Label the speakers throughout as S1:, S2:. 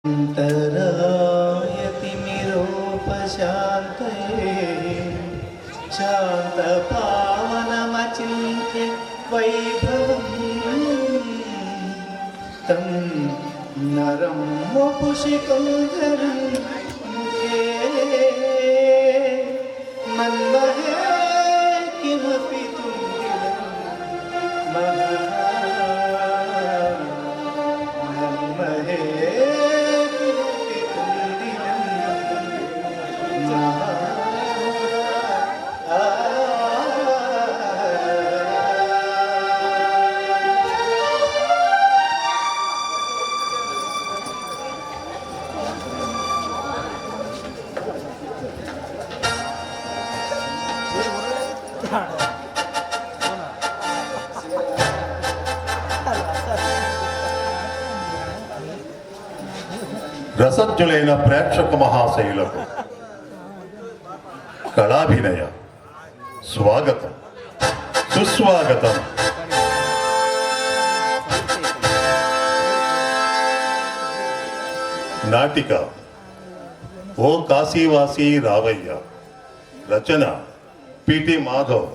S1: यतिमिरोपशान्तये शान्तपावनमचिन्त्य वैभवम् तं नरं वपुषि कौधरं मुखे मन्महे किमपि तुङ्गिलं मन्महे
S2: రసజ్ఞులైన ప్రేక్షక మహాశయులకు కళాభినయ స్వాగతం సుస్వాగతం. నాటిక ఓ కాశీవాసి రావయ్య, రచన పిటి మాధవ్,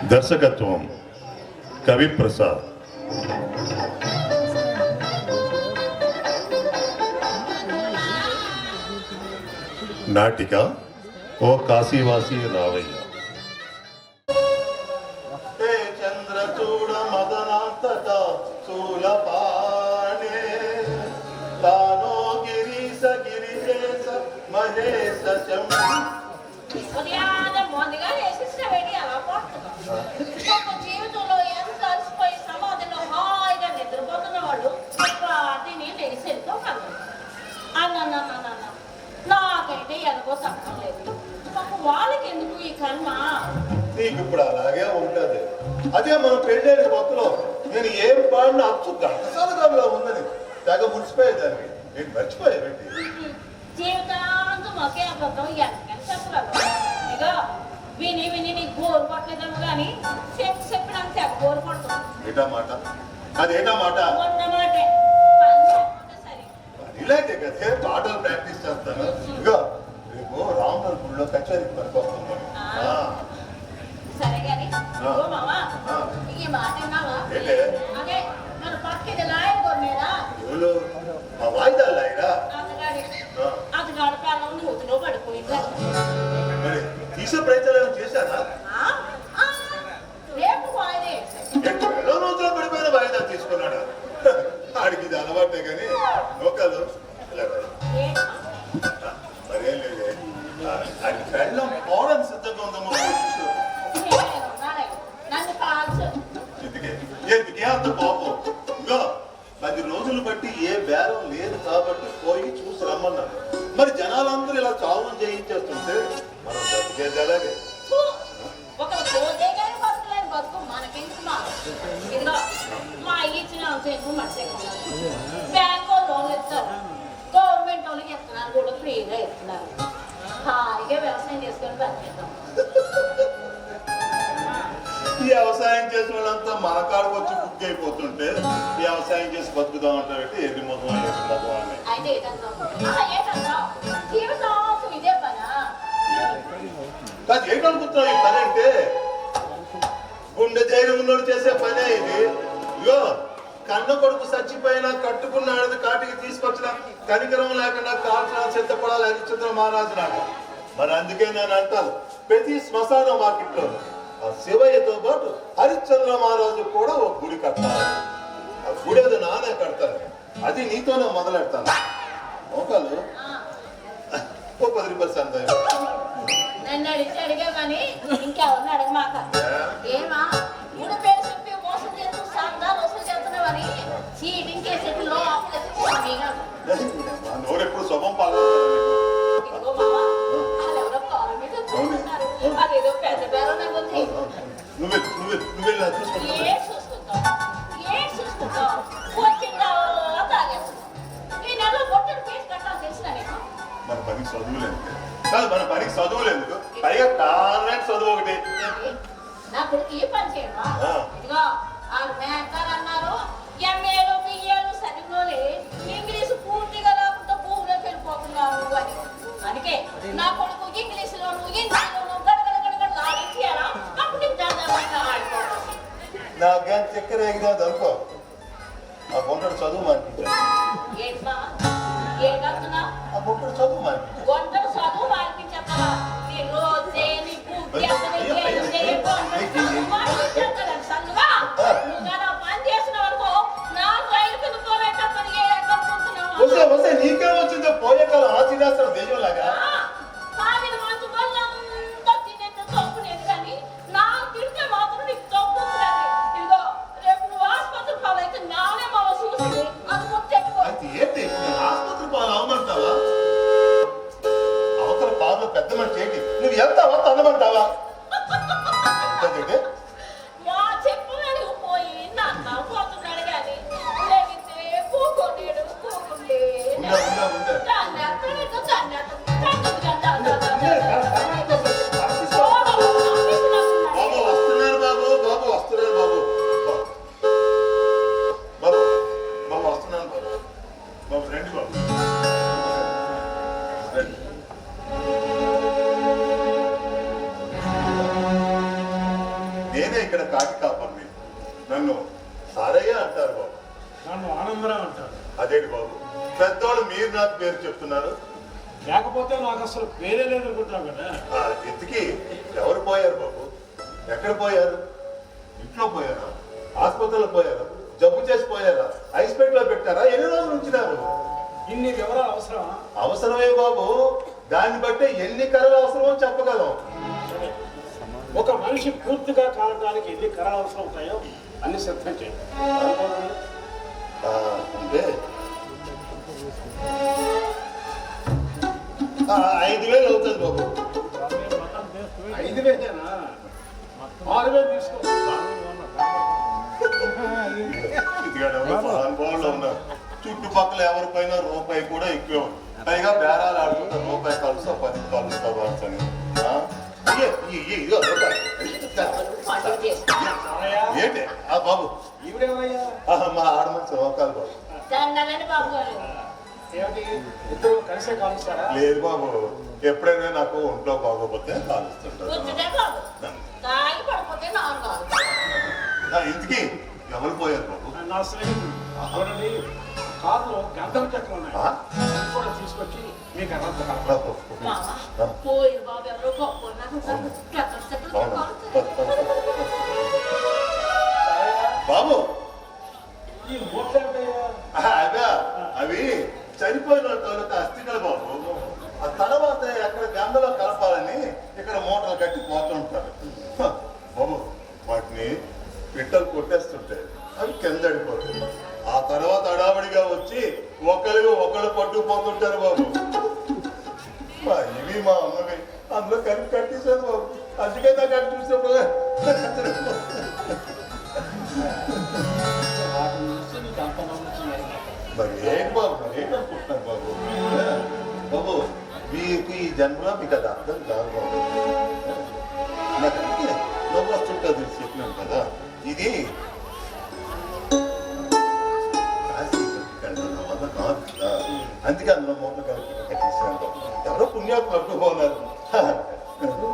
S2: దర్శకత్వం కవి ప్రసాద్. నాటిక ఓ కాశీవాసి రావయ్య. చంద్రచూడ మదనాంతట శూలపాణే తానో గిరీశ గిరిజేశ మహేశ
S3: జీవితంలో ఎంత అలసిపోయి సమాధిలో హాయిగా నిద్రపోతున్న వాళ్ళు తిని లేసేతో కాదు అన్న నాకైతే ఎలాగో సక్కం లేదు. వాళ్ళకి ఎందుకు ఈ కర్మ?
S2: నీకు ఇప్పుడు అలాగే ఉంటది. అదే మనం పెళ్ళైన కొత్తలో నేను ఏం పాడిన అచ్చు ఘంటసాలగా ఉందని తెగ ముడిచిపోయేదాన్ని. నేను మర్చిపోయానండి.
S3: జీవితాంతం ఒకే అబద్ధం ఎంత చెప్పగలరు? ఇక విని విని నీకు బోరు పట్టలేదేమో కానీ చెప్పినాక తెగ బోరు పడుతుంది.
S2: ఏటా మాట? అదేటా మాట?
S3: ఉన్న మాటే
S2: ఇలాంటి కదే పాటలు ప్రాక్టీస్ చేస్తాను. ఇక రేపు రామనగర్ గుడిలో కచేరీకి పనికొస్తున్నాను.
S3: సరే గాని మామా ఈ మాట విన్నావా? అదే మన పక్కకి లాయర్ కొన్నారా?
S2: ఎవరు? ఆ వాయిదాలు లాయరా?
S3: అతగాడు పిల్లలు నూతిలో పడిపోయింది.
S2: మరి తీసే ప్రయత్నాలు చేశారా?
S3: రేపు వాయిదే
S2: ఎలా నూతిలో పడిపోయిన వాయిదా తీసుకున్నాడా? ఆడికి ఇది అలవాటే కానీ లోకలు మరేం లేదే. అది పెళ్ళం పోవడం సిద్ధంగా ఉందమ్మా. ఎందుకే అంత కోపం? ఇంకా 10 రోజులు బట్టి ఏ బేరం లేదు కాబట్టి పోయి చూసి రమ్మన్నారు. మరి జనాలందరూ ఇలా చావును చేయించేస్తుంటే మనం బతికేది అలాగే.
S3: బ్యాంక్ లోన్లు ఇస్తారు, గవర్నమెంట్ వాళ్ళకి ఇస్తున్నారు కూడా, ఫ్రీగా ఇస్తున్నారు. హాయిగా వ్యవసాయం చేసుకొని బతికేద్దాం.
S2: వ్యవసాయం చేసిన వాళ్ళంతా మన కాడికి వచ్చి బుక్ అయిపోతుంటే వ్యవసాయం చేసి బతుకుదాం అంటే ఎర్రి మొదలు అని.
S3: అయితే జీవితం ఇదే పనా?
S2: కాదు ఏంటనుకుంటున్నావు ఈ పని అంటే? గుండె ధైర్యం ఉన్నోడు చేసే పనే ఇది. ఇగో కన్న కొడుకు చచ్చిపోయినా కట్టుకున్నాడు కాటికి తీసుకొచ్చిన కనికరం లేకుండా కాల్చిన సిద్ధపడాలి హరిశ్చంద్ర మహారాజు నాడు. మరి అందుకే నేను అంటాను, ప్రతి శ్మశాన మార్కెట్లో ఆ శివయ్యతో పాటు హరిశ్చంద్ర మహారాజు కూడా ఒక గుడి కట్టాలి. ఆ గుడి అది నానే కడతాను. అది నీతోనే మొదలెడతాను. మోకాలు ఓ 10 రూపాయలు సందాయం.
S3: నన్ను అడిగా కానీ ఇంకెవరిని అడగమాక. ఏమా గుడి పేరు చెప్పి మోసం చేస్తూ సాందాలు వసూలు చేస్తున్నావని చీటింగ్ కేసులో
S2: నోరెప్పుడు శుభం పాలు.
S3: అదేదో పెద్ద బేరం ఉంది.
S2: నువ్వే చూసుకుంటావు. మన పనికి చదువులేదు కాదు, మన పనికి చదువులేదు. పైగా కాన్వెంట్ చదువు ఒకటి.
S3: నా కొడుకు ఈ పని చేయవా
S2: ఆ.
S3: ఇదిగో ఆ మేకర్ అన్నారు ఎంఏలు బిఏలు చదివినోలే ఇంగ్లీష్ పూర్తిగా లేకుండా భూమిలోకి వెళ్ళిపోతున్నారు అని అందుకే నా కొడుకు ఇంగ్లీష్లోను హిందీలోను గడగడ గడగడ ఆడించారా అప్పుడు నీకు దండంగా ఆడుకోవాలి
S2: నాకేం చక్కెర ఎగిరాదు అనుకో ఆ గుంటడు చదువు మానిపించాడు
S3: ఏంటా ఏంటన్నా
S2: ఆ గుంటడు చదువు మానిపించాడు
S3: వంటలు చదువు మానిపించారా నీ రోజే నీ పూర్తి సన్నుగా నువ్వు కదా పని చేసిన వరకు నా రైలు కింద పోవేటప్పుడు ఏ
S2: వస్తే వస్తే నీకేం వచ్చిందో పోయే కాలం ఆశీర్వాసం దేశం లాగా
S3: కాలిన మంచు వాళ్ళంతా తినేది తప్పునేది కానీ నా తింటే మాత్రం నీకు తప్పు ఇదిగో రేపు నువ్వు ఆసుపత్రి పాలైతే నానే మావ చూసింది అది గుర్తెట్టుకో
S2: అయితే ఏంటి నేను ఆసుపత్రి పాలు అవమంటావా అవతల పాలు పెద్ద మనిషి ఏంటి నువ్వు వెళ్తావా తనమంటావా అంతే
S3: మా చెప్పు పోయి నాన్న పోతున్నాడు కానీ లేగితే కూకోలేడు కూకుండే
S2: బాబు వస్తున్నారు బాబు బాబు వస్తున్నారు బాబు బాబు బాబు వస్తున్నాను బాబు బాబు రండి బాబు రండి నేనే ఇక్కడ కాకి కాపర్ని నన్ను సారయ్య అంటారు బాబు
S4: నన్ను ఆనందరావు అంటారు.
S2: అదేంటి బాబు పెద్దవాళ్ళు మీరు నాకు పేరు చెప్తున్నారు
S4: లేకపోతే నాకు అసలు పేరే లేదు అనుకుంటున్నావు కదా.
S2: ఆ ఇంటికి ఎవరు పోయారు బాబు ఎక్కడ పోయారు ఇంట్లో పోయారా ఆసుపత్రిలో పోయారా జబ్బు చేసి పోయారా ఐస్ పెట్ లో పెట్టారా ఎన్ని రోజులు ఉంచినారు
S4: ఇన్ని వివరాలు అవసరమా?
S2: అవసరమే బాబు దాన్ని బట్టి ఎన్ని కర్రలు అవసరమో చెప్పగలం
S4: సరే, ఒక మనిషి పూర్తిగా కాలడానికి ఎన్ని కరాలు అవసరం ఉంటాయో అన్ని సిద్ధం చేయాలి.
S2: ఆ, అంటే 5,000 అవుతుంది బాబు
S4: 5,000 6,000 తీసుకో.
S2: ఇదిగా అనుభవంలో ఉన్నారు చుట్టుపక్కల ఎవరిపైన రూపాయి కూడా ఎక్కువ పైగా బేరాలు ఆడుకుంటే రూపాయి కలుసా 10 కలుస్తావా అని ఏంటి ఆ బాబు
S4: ఈవిడేమయ్యా?
S2: మా ఆడమనిషి రోకాలు బాబు
S3: దండాలని బాబు గారు
S4: ఏమిటి ఇద్దరు కలిసే కాలుస్తారా?
S2: లేదు బాబు ఎప్పుడైనా నాకు ఒంట్లో బాగోపోతే కాలుస్తుంటారు
S3: కూర్చుంటే బాబు తాగి పడిపోతే నాలుగు
S2: ఇంటికి ఎవరు పోయారు బాబు
S4: నా స్నేహితుడు చూడండి, కారులో గంధం చెక్క ఉన్నాయి,
S2: ఆ?
S4: అవి కూడా తీసుకొచ్చి మీకు అనంత
S2: బాబు,
S3: పోయి బాబు ఎవరో గొప్ప నాకు
S2: బాబు
S4: ఈ మూర్తి ఏమిటయ్యా?
S2: అవే అవి చనిపోయిన తర్వాత అస్థికలు బాబు ఆ తర్వాత ఎక్కడ గంగలో కలపాలని ఇక్కడ మూటలు కట్టి పోతుంటారు బాబు వాటిని పిట్టలు కొట్టేస్తుంటాయి అవి కింద పడిపోతాయి ఆ తర్వాత అడావిడిగా వచ్చి ఒకళ్ళు పట్టుకుపోతుంటారు బాబు ఇవి మా అమ్మవి అందులో కలిపి కట్టేశారు బాబు అందుకే నాకు అటు చూసినప్పుడు
S4: వాటి నుంచి నీకు అంత నమ్ముతున్నాయి.
S2: మరి ఏంటి బాబు మరి ఏంటనుకుంటున్నారు బాబు బాబు మీకు ఈ జన్మలో మీకు అది అర్థం కాదు బాబు నాకు అందుకే నవ్వు వస్తుంటుంది చెప్పినాను కదా ఇది వల్ల కాదు కదా అందుకే అందులో మూట కలిపి కట్టేసాను బాబు ఎవరో పుణ్యాలు పట్టుకుపోన్నారు
S4: నువ్వు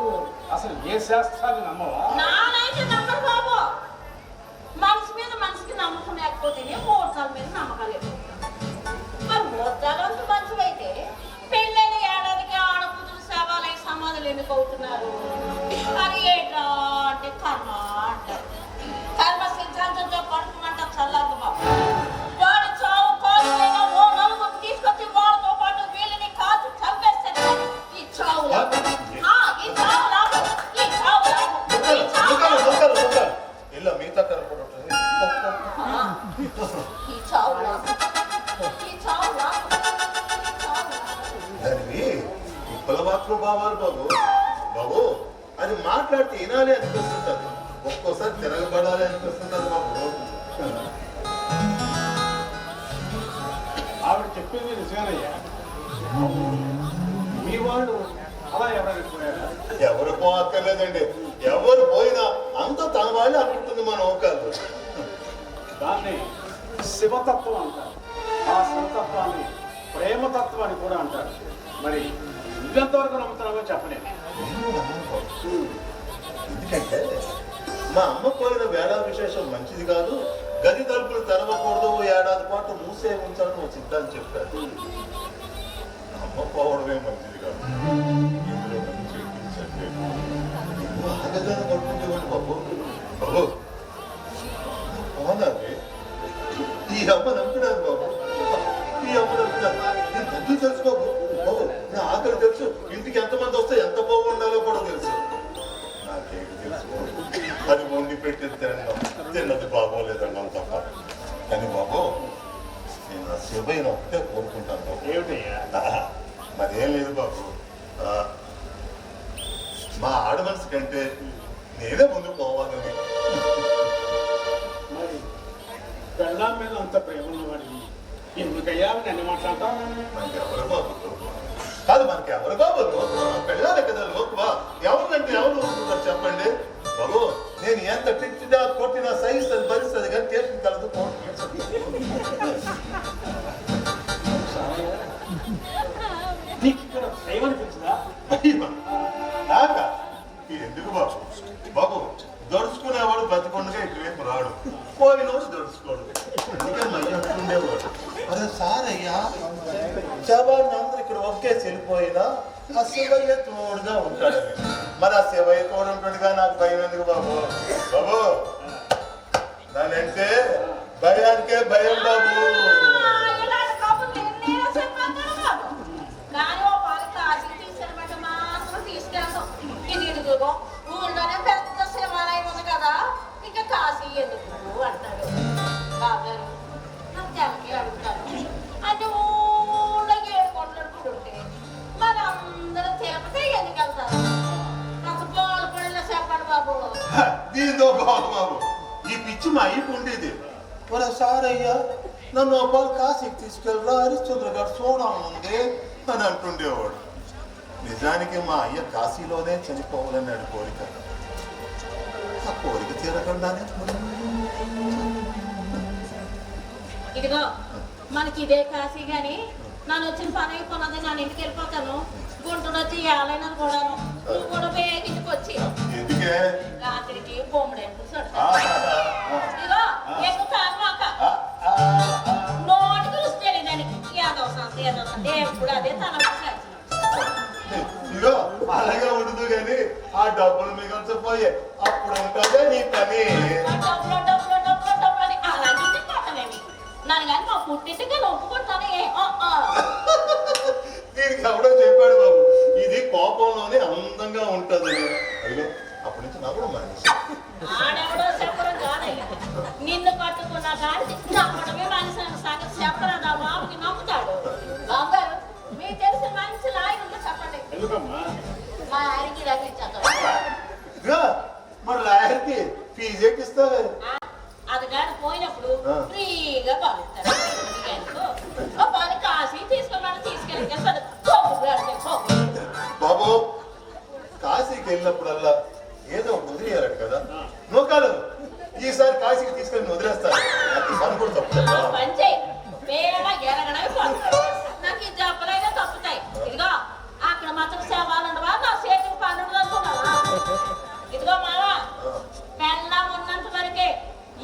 S4: అసలు ఏ శాస్త్రాన్ని నమ్మవా?
S3: నానైతే నమ్మరు బాబు మనసు మీద మనిషికి నమ్మకం లేకపోతే ముహూర్తాల మీద నమ్మకాలు మరి ముహూర్తాలు అంత మంచివైతే పెళ్ళైన ఏడాదికి ఆడకూతురు సేవాలయ సమాధులు ఎందుకు అవుతున్నారు అది ఏటా అంటే కర్మ అంటారు కర్మ సిద్ధాంతంతో పడుతుందంట చల్లారు బాబు వాడి చావు కాల్చైనా ఓ నలుగురు తీసుకొచ్చి వాళ్ళతో పాటు వీళ్ళని కాల్చి చంపేస్తారు ఈ చావు లాభం. ఈ చావు లాభం ఈ చావు లాభం ఈ చావు లాభం.
S2: ఇలా మిగతా కనపడుతుంది
S3: ఈ చావు లాభం ఈ చావు లాభం ఈ చావు లాభం.
S2: దానివి కుప్పల మాత్రం బావాలు బాబు బాబు అది మాట్లాడితే వినాలి అనిపిస్తుంటది ఒక్కోసారి తిరగబడాలి అనిపిస్తుంటది బాబు
S4: ఆవిడ చెప్పింది నిజమేనయ్యా. మీ వాళ్ళు అలా ఎవరైనా పోయారా?
S2: ఎవరు పోక్కర్లేదండి ఎవరు పోయినా అంత
S4: శివతత్వం అంటారు. ఆ శివతత్వాన్ని ప్రేమతత్వం అని కూడా అంటారు. మరి నువ్వెంతవరకు నమ్ముతున్నావో చెప్పలేదు.
S2: ఎందుకంటే మా అమ్మ పోయిన వేళ విశేషం మంచిది కాదు, గది తలుపులు తెరవకూడదు, ఏడాది పాటు మూసే ఉంచాలని ఒక సిద్ధాంతం చెప్పారు. అమ్మ పోవడమే మంచిది కాదు, ఇందులో మంచి చెడ్డ ఆగగానే పడుతుండేవాడు బాబు. బాబు పోనాది ఈ అమ్మ నమ్మినాను బాబు, ఈ అమ్మ నమ్మినాను. నేను తగ్గి తెలుసు బాబు. బాబు నా ఆకలి తెలుసు, ఇంటికి ఎంతమంది వస్తే ఎంత బాగుండాలో కూడా తెలుసు. నాకేమి తెలుసు, అది వండి పెట్టి తిన్నది బాగోలేదన్నాం తప్ప. కానీ బాబు నేను ఆ శివయ్యను ఒకటే కోరుకుంటాను బాబు.
S4: ఏమిటయ్యా?
S2: మరేం లేదు బాబు, మా ఆడ మనసు కంటే నేనే ముందు పోవాలని.
S4: మరి పెళ్ళాం మీద అంత ప్రేమ ఉన్నవాడిని ఎందుకయ్యా నన్ను మాట్లాడతావు?
S2: మనకి ఎవరు బాబు కాదు, మనకి ఎవరు బాబు? పెళ్ళాలి కదా లోకువా. ఎవరికంటే ఎవరు ఊరుకుంటారు చెప్పండి బాబు. నేను ఎంత తిట్టినా కొట్టినా సహిస్తుంది, భరిస్తుంది, కానీ టేస్ట్ కలదు.
S4: నీకు ఇక్కడ ప్రేమ అనిపించిందా?
S2: నాక ఎందుకు బాబు? బాబు దొరుచుకునేవాడు బతికొండగా ఇటువైపు రాడు, పోయినోడు దొరుచుకోడు. అందుకే మళ్ళీ ఉండేవాడు. అదే సార్ అయ్యా, శవాన్ని అందరూ ఇక్కడ ఒకే చెల్లిపోయినా ఆ శివయ్య తోడుగా ఉంటాడు. మరి ఆ శివయ్య తోడు ఉంటాడుగా, నాకు భయం ఎందుకు బాబు? బాబు దానంటే భయానికే భయం బాబు.
S3: ఊళ్ళోనే పెద్ద శివాలయం ఉంది కదా, ఇంకా కాశీ ఎందుకు అంటాడు. బాబు నాకు జనకి అడుగుతాను, అంటే ఊళ్ళో 7 కొండలు కూడా ఉంటే మరి అందరూ తిరుపతి ఎందుకు వెళ్తారు? నాకు బాలు పడిన చెప్పండి బాబు.
S2: దీంతో బాబు బాబు ఈ పిచ్చి మా అయ్యకు ఉండేది. సార్ అయ్యా నన్ను ఒకళ్ళు కాశీకి తీసుకెళ్ళరా, హరిశ్చంద్ర గారు చూడాలని ఉంది అని అంటుండేవాడు. నిజానికి మా అయ్య కాశీలోనే చనిపోవాలన్నాడు కోరిక. ఆ కోరిక తీరకుండానే
S3: ఇదిగో మనకి ఇదే కాశీ గాని నన్ను వచ్చిన పని అయిపోయినది, నేను ఇంటికి వెళ్ళిపోతాను. గుంటూరు వచ్చి ఏలైనది కూడాను, నువ్వు కూడా బేగ ఇంటికి వచ్చి
S2: ఎందుకే
S3: రాత్రికి బొమ్మడు ఇదిగో ఎక్కువ కాక నోటికి రుచి తెలియదానికి ఏదో సంత ఏదో సంత ఎప్పుడు అదే తన
S2: ఇగో అలాగే ఉండదు కానీ ఆ డబ్బులు మిగల్చిపోయే అప్పుడు ఉంటుందే నీ పని.
S3: డబ్బులు డబ్బులు డబ్బులు డబ్బులు అని అలాంటి కొట్టలేమి నన్ను కానీ మా పుట్టింటికి ఒప్పుకుంటాను.
S2: దీనికి ఎవడో చెప్పాడు బాబు, ఇది కోపంలోనే అందంగా ఉంటది. అయ్యో అప్పటి నుంచి నాకు కూడా మనిషి
S3: ఆడెవడో చెప్పడం కాదయ్యా, నిన్ను కట్టుకున్నా కానీ నమ్మడమే మనిషి సంగతి చెప్పరాదా బాబుకి నమ్ముతాడు. బాబు గారు మీకు తెలిసిన మనిషి లాయన ఉందో చెప్పండి.
S4: ఎందుకమ్మా?
S3: మా ఆయనకి రచించారు.
S2: మరి లాయర్కి ఫీజు ఎక్కిస్తావే?
S3: అది కానీ పోయినప్పుడు ఫ్రీగా పంపిస్తారు. పని కాసి తీసుకోమని తీసుకెళ్ళి
S2: బాబు కాశీకి వెళ్ళినప్పుడల్లా ఏదో వదిలేయారట కదా నూకాలు. ఈసారి కాశీకి తీసుకెళ్ళి వదిలేస్తారు, నాకు పని కూడా తప్పుతా.
S3: పని చేయి వేళ ఎరగడమే పోతాయి, నాకు ఈ జబ్బులైనా తప్పుతాయి. ఇదిగో అక్కడ మాత్రం సేవాలండవా, నా చేతికి పనులు అనుకున్నావా? ఇదిగో మావా, పెళ్ళం ఉన్నంత వరకే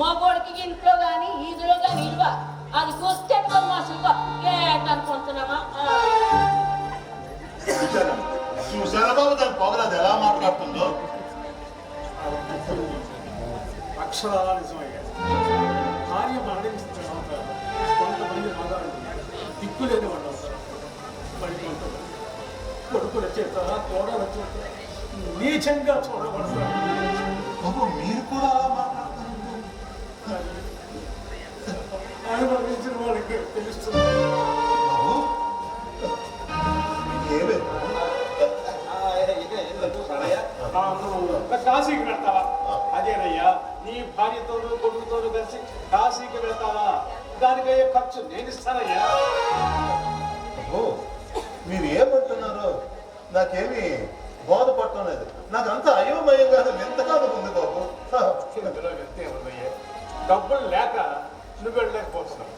S3: మగోడికి ఇంట్లో గాని ఈదులో గాని ఇలువ, అది కూర్చెట్టుకో మసులుకో ఏంటనుకుంటున్నావా?
S2: చూసారా బాబు దాని పొగరాదు ఎలా మాట్లాడుతుందో?
S4: అక్షరాల నిజమయ్యా. భార్య మరణించిన తర్వాత కొంతమంది మగాళ్ళు దిక్కులేని వాళ్ళు అవుతారు. మరి కొంతమంది కొడుకుల చేత కోడల చేత నీచంగా చూడబడతారు.
S2: బాబు మీరు కూడా అలా మాట్లాడుతున్నారు?
S4: అనుభవించిన వాళ్ళకి తెలుస్తుంది.
S2: బాబు ఏమే
S4: కాశీకి వెళ్తావా? అదేనయ్యా, నీ భార్యతోనూ కొడుకుతోనూ కలిసి కాశీకి వెళ్తావా? దానికయ్యే ఖర్చు నేను ఇస్తానయ్యా.
S2: మీరు ఏమంటున్నారో నాకేమి బోధపడటం లేదు. నాకంతా అయోమయంగా ఎంతగానో ఉంది బాబు.
S4: ఇందులో వ్యక్తి ఏమన్నాయ్యా, డబ్బులు లేక నువ్వు వెళ్ళలేకపోతున్నావు.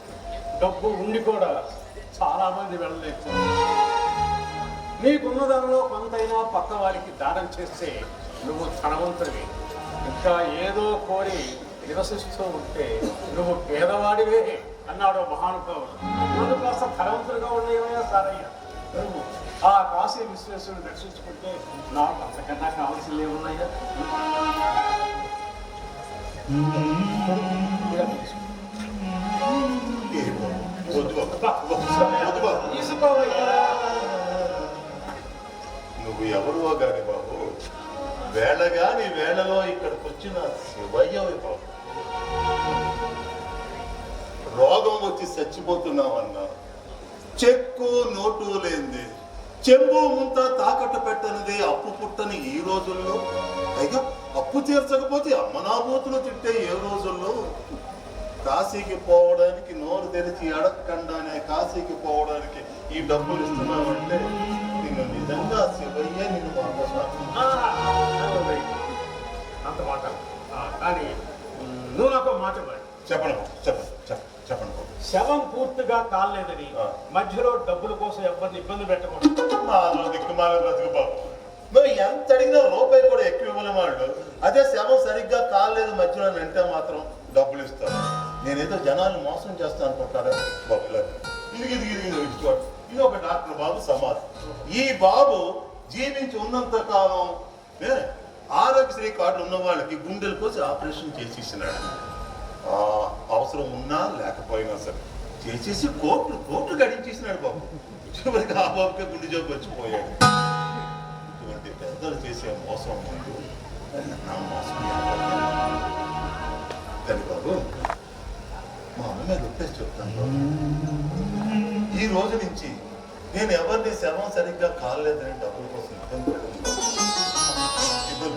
S4: డబ్బు ఉండి కూడా చాలా మంది వెళ్ళలేదు. నీకున్న దానిలో కొంతైనా పక్క వారికి దానం చేస్తే నువ్వు ధనవంతుడివి. ఇంకా ఏదో కోరి నివసిస్తూ ఉంటే నువ్వు పేదవాడివే అన్నాడు మహానుభావుడు. నువ్వు కాస్త ధనవంతుడిగా ఉండేవయ్యా సారయ్య. నువ్వు ఆ కాశీ విశ్వేశ్వరుని దర్శించుకుంటే నాకు అంతకన్నా కావాల్సింది ఏమున్నాయా?
S2: నువ్వు ఎవరువో గాని బాబు, వేళగాని వేళలో ఇక్కడికి వచ్చిన శివయ్యవి బాబు. రోగం వచ్చి చచ్చిపోతున్నావన్నా చెక్కు నోటు లేనిది, చెంబు ముంత తాకట్టు పెట్టనిది అప్పు పుట్టని ఈ రోజుల్లో, పైగా అప్పు తీర్చకపోతే అమ్మనాబోతులు తింటే ఏ రోజుల్లో, కాశీకి పోవడానికి నోరు తెరిచి అడగకుండానే కాశీకి పోవడానికి ఈ డబ్బులు ఇస్తున్నావంటే నిన్ను నిజంగా శివయ్య నిన్ను
S4: అంత మాట. కానీ నువ్వు నాకు మాట
S2: చెప్పండి చెప్పండి.
S4: శవం పూర్తిగా కాలేదని మధ్యలో డబ్బుల కోసం ఎవరిని ఇబ్బంది పెట్టకూడదు.
S2: దిక్కుమాల బ్రతుకు బాబు, నువ్వు ఎంత అడిగినా రూపాయి కూడా ఎక్కువ ఇవ్వలే వాళ్ళు. అదే శవం సరిగ్గా కాలేదు మధ్యలో అంటే మాత్రం డబ్బులు ఇస్తారు. నేనేదో జనాన్ని మోసం చేస్తాను అనుకుంటారా బాబు? ఇది ఒక డాక్టర్ బాబు సమాధి. ఈ బాబు జీవించి ఉన్నంత కాలం ఆరోగ్యశ్రీ కార్డు ఉన్న వాళ్ళకి గుండెల కోసం ఆపరేషన్ చేసేసినాడు. అవసరం ఉన్నా లేకపోయినా సరే చేసేసి కోట్లు గడించేసినాడు బాబు. చివరికి ఆ బాబుకే గుండె జబ్బు వచ్చిపోయాడు. ఇటువంటి పెద్దలు చేసే మోసం ముందు నా మోసం కానీ బాబు, మా అమ్మ మీద ఒప్పేసి చెప్తాను బాబు, ఈ రోజు నుంచి నేను ఎవరిని శవం సరిగ్గా కాలేదని డబ్బుల కోసం ఇబ్బంది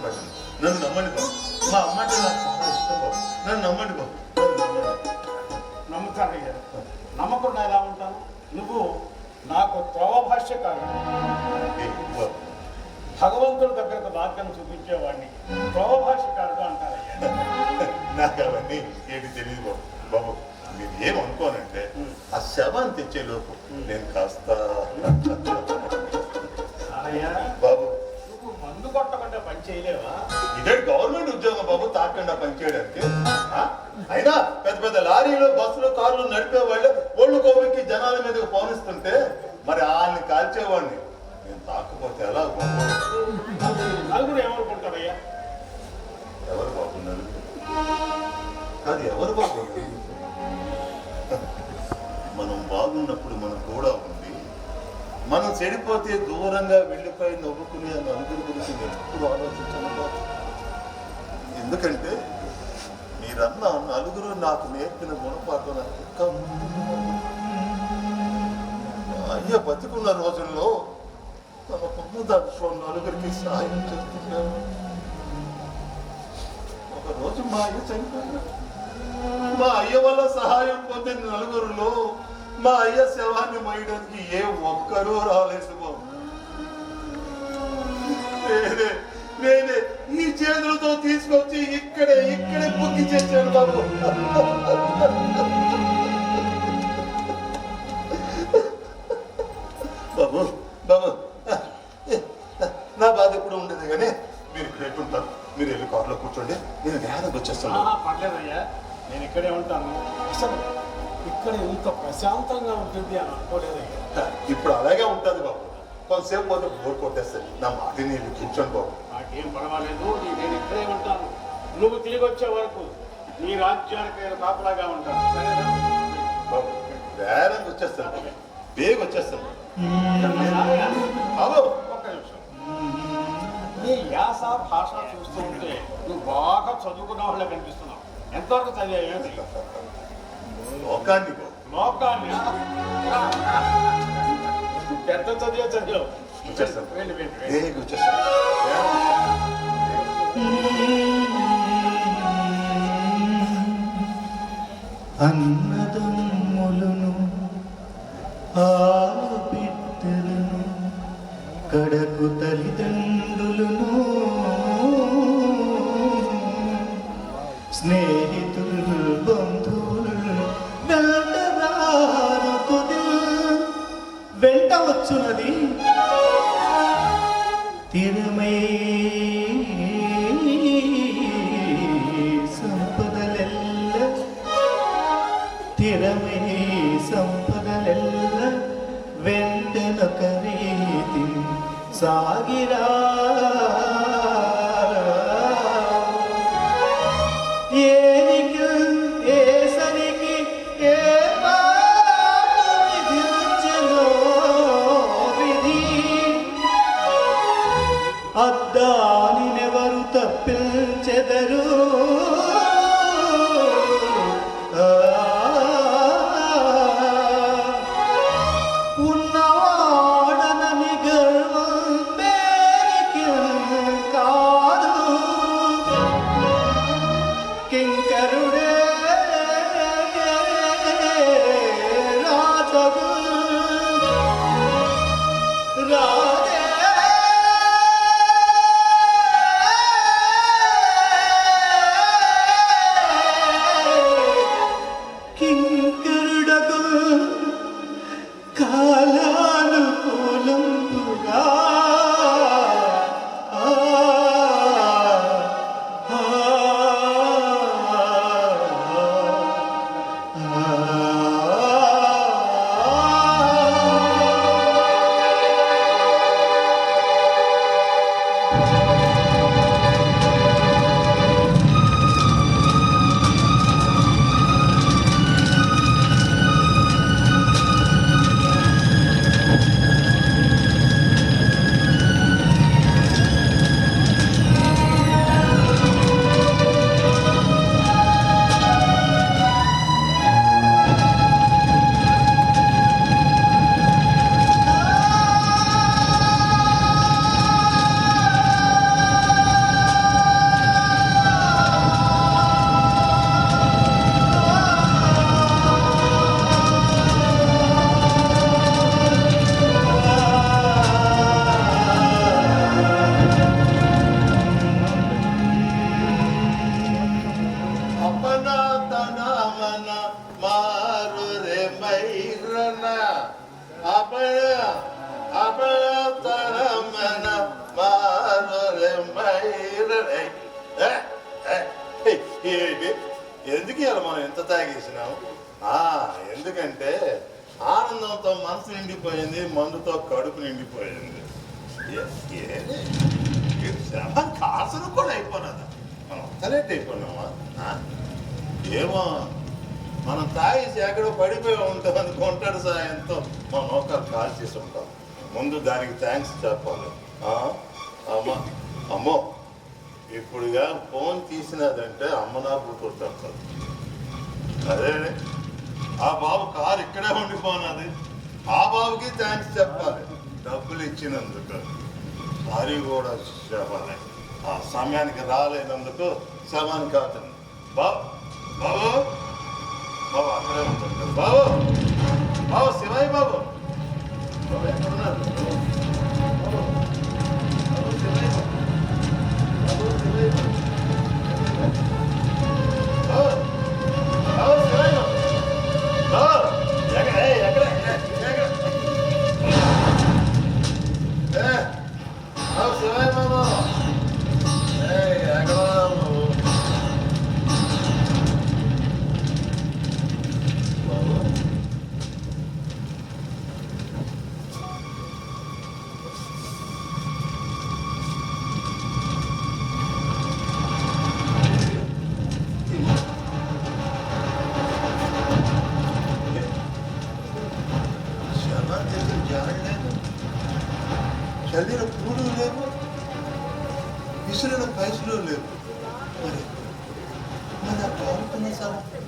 S2: పెట్టను. నన్ను నమ్మండి బాబు. మా అమ్మ అంటే నాకు చాలా ఇష్టం బాబు. నన్ను నమ్మండి బాబు.
S4: నమ్ముతానయ్యా. నమ్మకుండా ఎలా ఉంటాను? నువ్వు నాకు త్రోవ భాష్యకారు. భగవంతుడి దగ్గరకు మార్గం చూపించేవాడిని త్రోవ భాష్యకారుడు అంటారయ్యా.
S2: నాకు అవన్నీ ఏంటి తెలియదు బాబు. బాబు మీరు ఏమనుకోనంటే ఆ శవాన్ని తెచ్చే లోపు నేను కాస్త బాబు
S4: నువ్వు మందు కొట్టకుండా పని చేయలేవా?
S2: ఇదే గవర్నమెంట్ ఉద్యోగం బాబు, తాకుండా పనిచేయడానికి. అయినా పెద్ద పెద్ద లారీలు బస్సులు కార్లు నడిపే వాళ్ళు ఒళ్ళు కోవికి జనాల మీదకి పౌనిస్తుంటే మరి వాళ్ళని కాల్చేవాడిని నేను తాకపోతే ఎలా బాబు?
S4: నలుగురు ఏమనుకుంటారయ్యా?
S2: ఎవరు బాబు నలుగురు? అది ఎవరు బాబు? మనం బాగున్నప్పుడు మనం కూడా ఉంది, మనం చెడిపోతే దూరంగా వెళ్ళిపోయి నవ్వుకునే నలుగురి గురించి ఎప్పుడు ఆలోచించాను బాబు. ఎందుకంటే మీరన్న నలుగురు నాకు నేర్పిన గుణపాఠం నాకు ఇంకా అయ్య బతికున్న రోజుల్లో తనకున్న దాంట్లో నలుగురికి సాయం చేస్తున్నాను. ఒకరోజు మా అయ్య చనిపోయాడు. మా అయ్య వల్ల సహాయం పొందిన నలుగురులో మా అయ్య శవాన్ని మోయడానికి ఏ ఒక్కరూ రాలేదు బాబు. నేనే ఈ చేతులతో తీసుకొచ్చి ఇక్కడే బుక్కి చేశాను బాబు. బాబు బాబు నా బాధ ఎప్పుడు ఉండేది కానీ మీరు ఇక్కడ ఎట్టుంటారు? మీరు వెళ్ళి కారులో కూర్చోండి, నేను నేరకు వచ్చేస్తాను.
S4: పర్లేదయ్యా, నేను ఇక్కడే ఉంటాను. అసలు ఇక్కడ ఇంత ప్రశాంతంగా ఉంటుంది అని అనుకోలేదయ్యా.
S2: ఇప్పుడు అలాగే ఉంటుంది బాబు. కొంతసేపు పోతే బోర్ కొట్టేస్తాయి. నా మాట నేను కూర్చోండి బాబు.
S4: నాకేం పర్వాలేదు, నేను ఇక్కడే ఉంటాను. నువ్వు తిరిగి వచ్చే వరకు నీ రాజ్యానికి కాపలాగా ఉంటాను. సరేనా
S2: బాబు? నేరకు వచ్చేస్తాను, బేగ వచ్చేస్తాను.
S4: ఒక్క నిమిషం. నీ యాస భాష చూస్తూ ఉంటే నువ్వు బాగా చదువుకున్న వాళ్ళే కనిపిస్తున్నావు. ఎంతవరకు చదివాయేంటి?
S2: లోకాన్ని
S4: లోకాన్ని ఎంత చదివావు?
S2: వచ్చేస్తాను,
S4: వెళ్ళి
S2: బేగ వచ్చేస్తాను.
S1: అన్నదమ్ములను ఆరు బిడ్డలను కడకు తల్లిదండ్రులను స్నేహితులు బంధువులు వెంటరారు వచ్చునది తిరుమై సంపదలెల్ల తిరమై సంపదలెల్ల వెంటనొక రీతి సాగిరా ఏనికి ఏసనికి ఏ పాటు విధించెనో విధి అద్దానినెవరు తప్పించెదరు ఉన్నవాడనని గర్వం పేరికి కాదు కింకరుడే రాజగు రాజే కింకరుడగు కాలానుకూలంబుగా
S2: అపనాతనమన మారు రే మైరన అపనాతనమన మారు రే మైరన ఏంటి ఎందుకు ఇలా మనం ఎంత తాగేసినాం ఎందుకంటే ఆనందంతో మనసు నిండిపోయింది, మందుతో కడుపు నిండిపోయింది. కాసులు కూడా అయిపోయినదా మనం అంతలేట్ అయిపోయినామా? ఏమో మనం తాగేసి ఎక్కడో పడిపోయి ఉంటాం అనుకుంటాడు సాయంతో మన నౌకరు కాల్ చేసి ఉంటాం. ముందు దానికి థ్యాంక్స్ చెప్పాలి. అమ్మో ఇప్పుడుగా ఫోన్ తీసినదంటే అమ్మ నా కూతురు తప్పదు. అదే ఆ బాబు కారు ఇక్కడే ఉండిపోయినది, ఆ బాబుకి థ్యాంక్స్ చెప్పాలి డబ్బులు ఇచ్చినందుకు. సారీ కూడా చెప్పాలి, ఆ సమయానికి రాలేనందుకు శవాన్ని కాదండి. బాబు బాబు బాబు అక్కడే ఉంటాడు కదా. బాబు బాబు శివయ్య బాబు బాబు ఎక్కడున్నారు? బాబు బాబు శివయ్య బాబు శివయ్య బాబు బాబు శివయ్య బాబు ఎక్కడ ఎక్కడ బాబు శివయ్య బాబు ఎక్కడ చల్లిన పూలు లేవు, విసిరిన పైసలు లేవు. మరి మరి ఆ పాలుకున్న సార్ మరి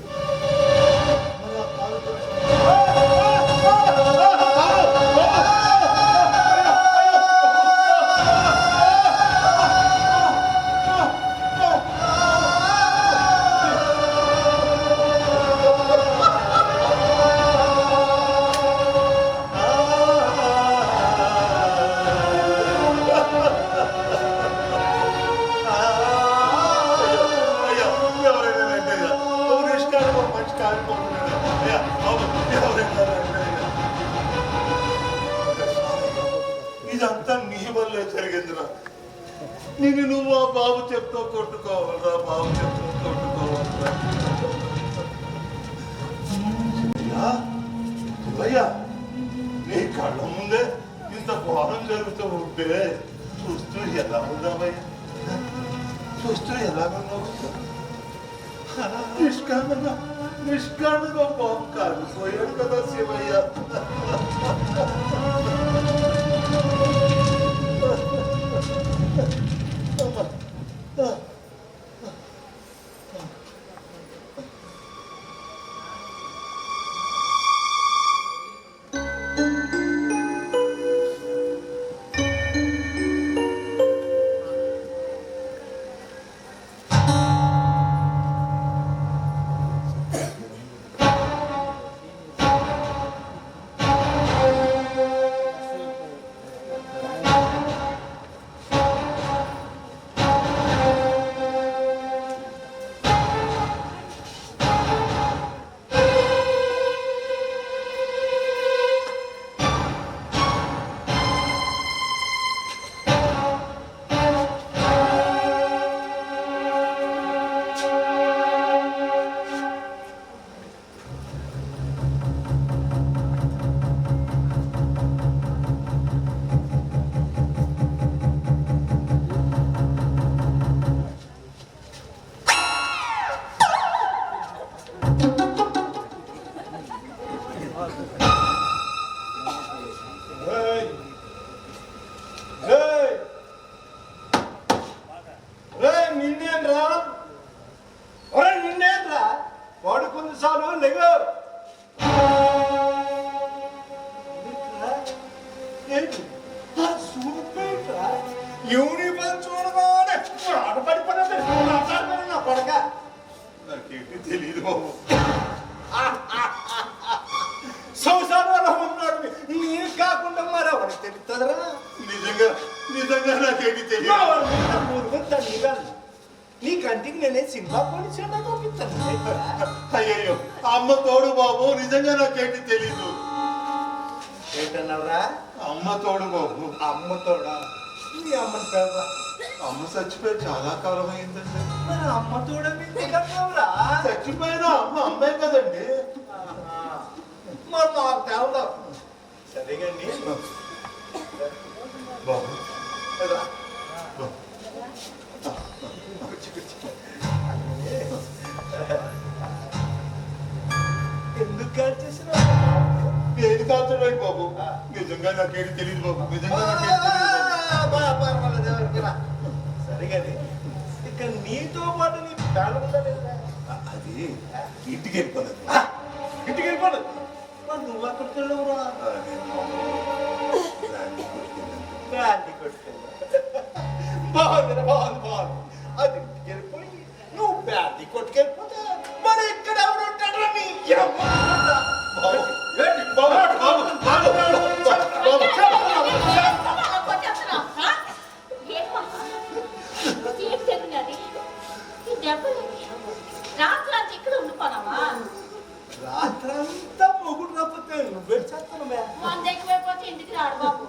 S2: ఆ వల్లే జరిగిందిరా. నువ్వు ఆ బాబు చెప్తూ కొట్టుకోవాలరా, బాబు చెప్తూ కొట్టుకోవాలరా. శివయ్య, నీ కళ్ళ ముందే ఇంత ఘోరం జరుగుతూ ఉంటే చూస్తూ ఎలా ఉన్నావయ్యా? చూస్తూ ఎలాగున్నావు? నిష్కారణంగా బాబు కాలిపోయాడు కదా శివయ్య.
S1: పడుకుంది చాలు లేవు. యూనిఫామ్ చూడగానే ఆడపడిపోయినది నా పడక.
S2: నాకేంటి తెలియదు బాబు.
S1: సంసారంలో ఉన్నాడు నేను కాకుండా మరి ఎవరికి తెలుస్తుందిరా?
S2: నిజంగా నాకేంటి తెలియదు.
S1: నీ కంటికి నేనే సినిమా పోలీసున్నా చూపిస్తాను.
S2: అయ్యయ్యో, అమ్మ తోడు బాబు, నిజంగా నాకేంటి తెలీదు.
S1: ఏంటన్నావురా?
S2: అమ్మ తోడు బాబు.
S1: అమ్మ తోడా? నీ అమ్మని పేరా?
S2: అమ్మ చచ్చిపోయి చాలా కాలం అయిందండి.
S1: మరి అమ్మ తోడ మీరా?
S2: చచ్చిపోయిన అమ్మ అమ్మే కదండి.
S1: మరి నాకు తేవడం సరేగాని
S2: బాబు.
S1: ఎందుకు కాల్చేసిన?
S2: ఏది కాల్చడానికి బాబు? నిజంగా నాకేంటి తెలియదు బాబు. నిజంగా
S1: సరేగాని ఇక నీతో పాటు నీ పేడ
S2: అది ఇంటికి వెళ్ళిపోలేదు.
S1: ఇంటికి వెళ్ళిపోలేదు. మరి నువ్వు అక్కడికి వెళ్ళవురా? బ్రాంతి కొట్టుకెళ్ళా. బాగుంది బాగుంది. అది ఇంటికి వెళ్ళిపోయి నువ్వు బ్రాంతి కొట్టుకెళ్ళిపోతే మరి ఇక్కడ ఎవరు ఉంటాడు? నీ
S3: రాత్రి ఇక్కడ ఉండిపోనావా?
S1: రాత్రంతా మొగుడు రాకపోతే నువ్వే చేస్తాను.
S3: మంది ఎక్కువైపోతే ఇంటికి రాడు బాబు.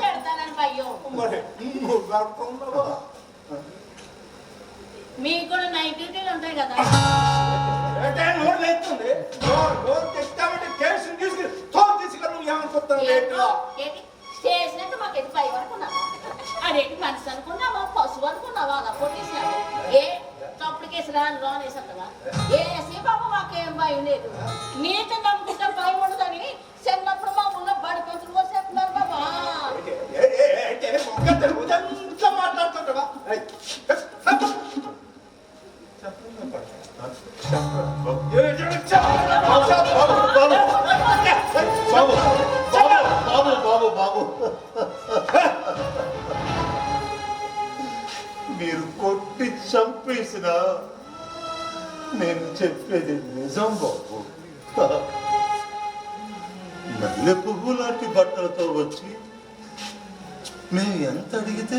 S3: పెడతానని భయం.
S1: మరి నువ్వు ఆడుతున్నావా?
S3: మీకు కూడా నైట్ డ్యూటీలు ఉంటాయి కదా.
S1: నోరు లేస్తుంది. నోరు తెస్తామంటే కేసులు తీసుకుని తోలు తీసుకుని నువ్వు ఏమనుకుంటావు?
S3: స్టేషన్ అంటే మాకు ఎటు పై అనుకున్నావా? అదేంటి మనిషి అనుకున్నావా? పశువు అనుకున్నావా? అలా కొట్టేసినావు. ఏ తప్పుడు కేసు లోన్ వేసా ఏసీ బాబు మాకేం భయం లేదు. నీతో నమ్ముకుంటే భయం ఉండదని చిన్నప్పుడు మా ఊళ్ళో బడి పెంచులు పోసేస్తున్నారు బాబా.
S1: మాట్లాడుతుంటావా?
S2: మీరు కొట్టి చంపేసిన నేను చెప్పేది నిజం బాబు. మల్లె పువ్వు లాంటి బట్టలతో వచ్చి మేము ఎంత అడిగితే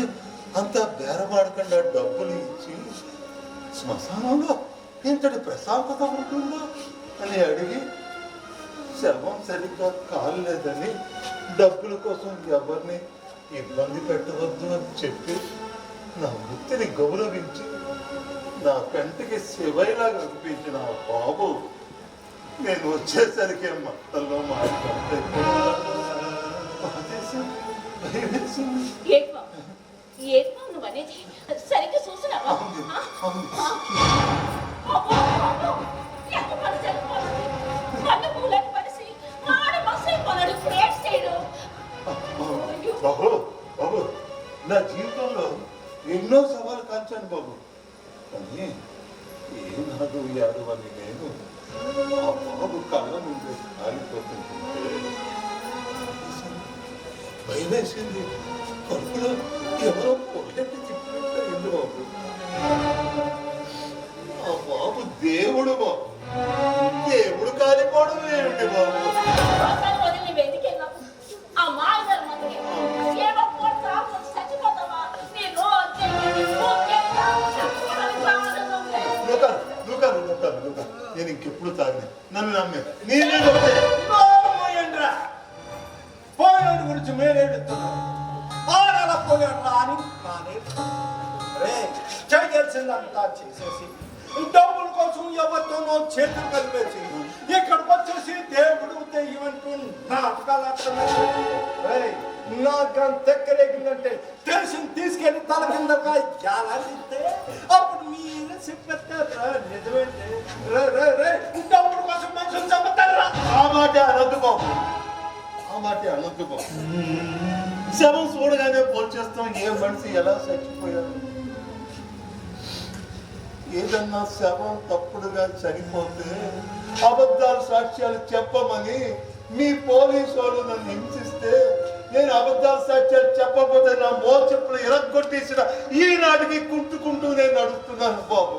S2: అంత బేరమాడకుండా డబ్బులు ఇచ్చి శ్మశానంలో ఇంతటి ప్రశాంతత ఉంటుందో అని అడిగి శవం సరిగ్గా కాలేదని డబ్బుల కోసం ఎవరిని ఇబ్బంది పెట్టవద్దు అని చెప్పి నా వృత్తిని గౌరవించి నా కంటికి శివైలాగా అనిపించిన ఆ బాబు నేను వచ్చేసరికి మత్తల్లో
S3: నువ్వనేది సరిగ్గా చూసినావా
S2: బాబు బాబు నా జీవితంలో ఎన్నో సవాలు కాల్చాను బాబు, కానీ ఏనాడు యాదవని నేను ఆ బాబు కళ్ళ నుండి కాలిపోతుంటే భయమేసింది. కడుపులో ఎవరో పొగట్టి చెప్పినట్టు ఎందు బాబు. ఆ బాబు దేవుడు బాబు, దేవుడు కాలిపోవడం ఏమిటి బాబు? నేను ఇంకెప్పుడు తాగిన నన్ను నమ్మే నేనే
S1: పోయినోడి గురించి మేలేడుతున్నాను ఆడలా పోయాడ్రా అని నానే చేయాల్సిందంతా చేసేసి డబ్బుల కోసం ఎవరితోనో చేతులు కలిపేసి ఇక్కడికి వచ్చేసి దేవుడు దెయ్యం అంటూ నాటకాలు ఆడుతున్నారు. నాకు దగ్గరేగిందంటే తెలిసింది తీసుకెళ్ళి తల కిందగా ఎలాంటిస్తే అప్పుడు మీరే చెప్పేస్తారా నిజమేంటి? డబ్బుల కోసం మనుషులు చంపుతారా?
S2: ఆ మాట అనొద్దు బాబు, ఆ మాట అనొద్దు బాబు. శవం చూడగానే పోల్చేస్తాం ఏ మనిషి ఎలా చచ్చిపోయాడు. ఏదన్నా శవం తప్పుడుగా చనిపోతే అబద్ధాలు సాక్ష్యాలు చెప్పమని మీ పోలీసు వాళ్ళు నన్ను హింసిస్తే నేను అబద్ధాల సాక్ష్యాలు చెప్పకపోతే నా మోచెప్పులు ఇరగొట్టేసిన ఈనాటికి కుంటుకుంటూ నేను నడుస్తున్నాను బాబు.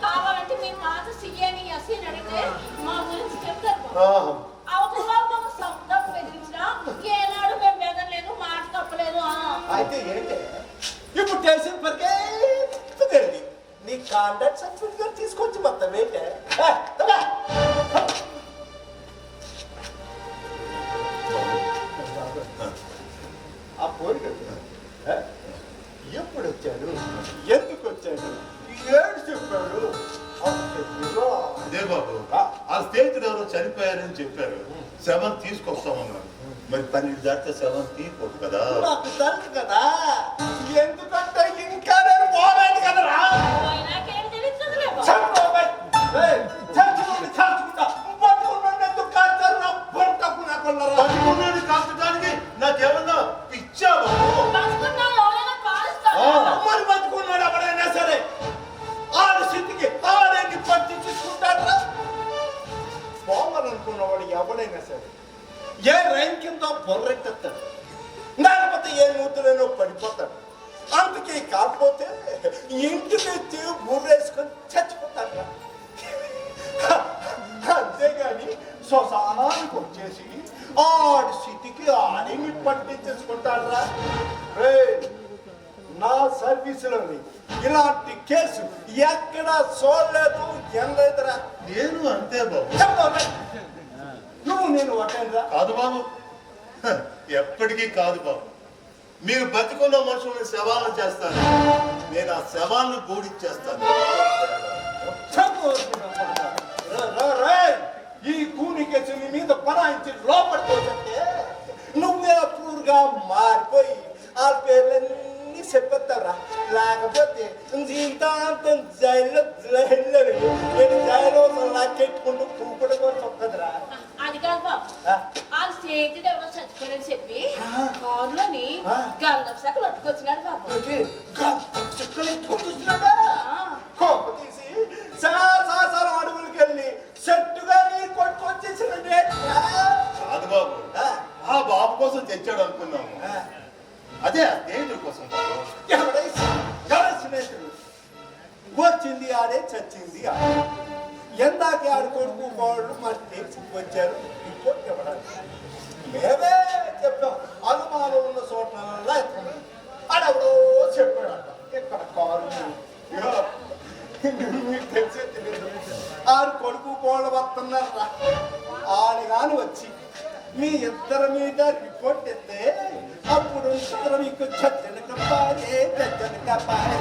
S3: కావాలంటే మీరు మాట సీఎని ఎస్సీని అడిగితే మా గురించి చెప్తారు. ఏనాడు మేము బెదరలేదు, మాట తప్పలేదు.
S1: అయితే ఏంటి ఇప్పుడు స్టేషన్ పరిగెత్తుకెళ్ళి నీ కాంటాక్ట్ సర్టిఫికేట్ తీసుకొచ్చి మొత్తం ఏంటే ఆ పోయి ఎప్పుడు వచ్చాడు, ఎందుకు వచ్చాడు, ఏడు చెప్పాడు?
S2: అదే బాబు, ఆ స్నేహితుడు ఎవరో చనిపోయారని చెప్పారు, శవం తీసుకొస్తామన్నారు. మరి 12 దాటితే శవం తీయకూడదు కదా.
S1: నాకు తెలుసు కదా, ఎందుకంటే ఇంకా నేను పోలేదు కదరా.
S2: కాల్చడానికి నాకేమన్నా పిచ్చా బాబు?
S1: మరి బతుకున్నాడు ఎవడైనా సరే ఆడ స్థితికి ఆడేకి పట్టించుకుంటారా? పోవాలనుకున్నవాడు ఎవడైనా సరే ఏ రైన్ కింద బొర్రెట్టేస్తాడు, లేకపోతే ఏ నూతులైనా పడిపోతాడు. అందుకే కాకపోతే ఇంటికి వచ్చి ఊరేసుకొని చచ్చిపోతాడు. అంతేగాని శ్మశానానికి వచ్చేసి ఆడి స్థితికి ఆడిని పట్టించేసుకుంటారా? నా సర్వీసులోని ఇలాంటి కేసు ఎక్కడ చూడలేదు, ఎనలేదురా.
S2: నేను అంతే బాబు.
S1: నువ్వు నేను ఒకటేరా?
S2: కాదు బాబు, ఎప్పటికీ కాదు బాబు. మీరు బతికున్న మనుషుల్ని శవాలను చేస్తాను, నేను ఆ శవాలను గూడిచ్చేస్తాను.
S1: ఈ కూని కేసు నీ మీద బనాయించి లోపడిపోతుంటే నువ్వే పూర్గా మారిపోయి ఆ పేర్లన్నీ చెప్పేస్తావురా. లేకపోతే జీవితాంతం జైల్లో జైలు లాక్కెట్టుకుంటూ కూకుడు కూడా చొక్కదురా.
S3: అది కాదు బాబు, ఆ స్నేహితుడు ఎవరో చచ్చిపోయాడని చెప్పి కారులోని గంధపు సక్కలు పట్టుకొచ్చినాడు బాబు.
S1: కోప తీసి సాసారం అడుగులకి వెళ్ళి చెట్టుగా నీరు కొట్టుకొచ్చేసినట్టే.
S2: కాదు బాబు, ఆ బాబు కోసం తెచ్చాడు అనుకున్నాము, అదే ఆ స్నేహితుడి కోసం బాబు.
S1: ఎవరి స్నేహితుడు వచ్చింది ఆడే, చచ్చింది ఆడే. ఎందాకే ఆడు కొడుకు కోళ్ళు మరి తెచ్చి వచ్చారు. రిపోర్ట్ ఇవ్వడానికి మేమే చెప్పాం. అనుమానం ఉన్న చోట్ల ఆడెవడో చెప్పాడంట ఇక్కడ కారు మీకు తెలిసే తెలియదు. ఆరు కొడుకు కోళ్ళు వస్తున్నారా ఆడు కాని వచ్చి మీ ఇద్దరి మీద రిపోర్ట్ ఇస్తే అప్పుడు ఇద్దరు మీకు చచ్చని కప్పాలే చచ్చని కప్పాలే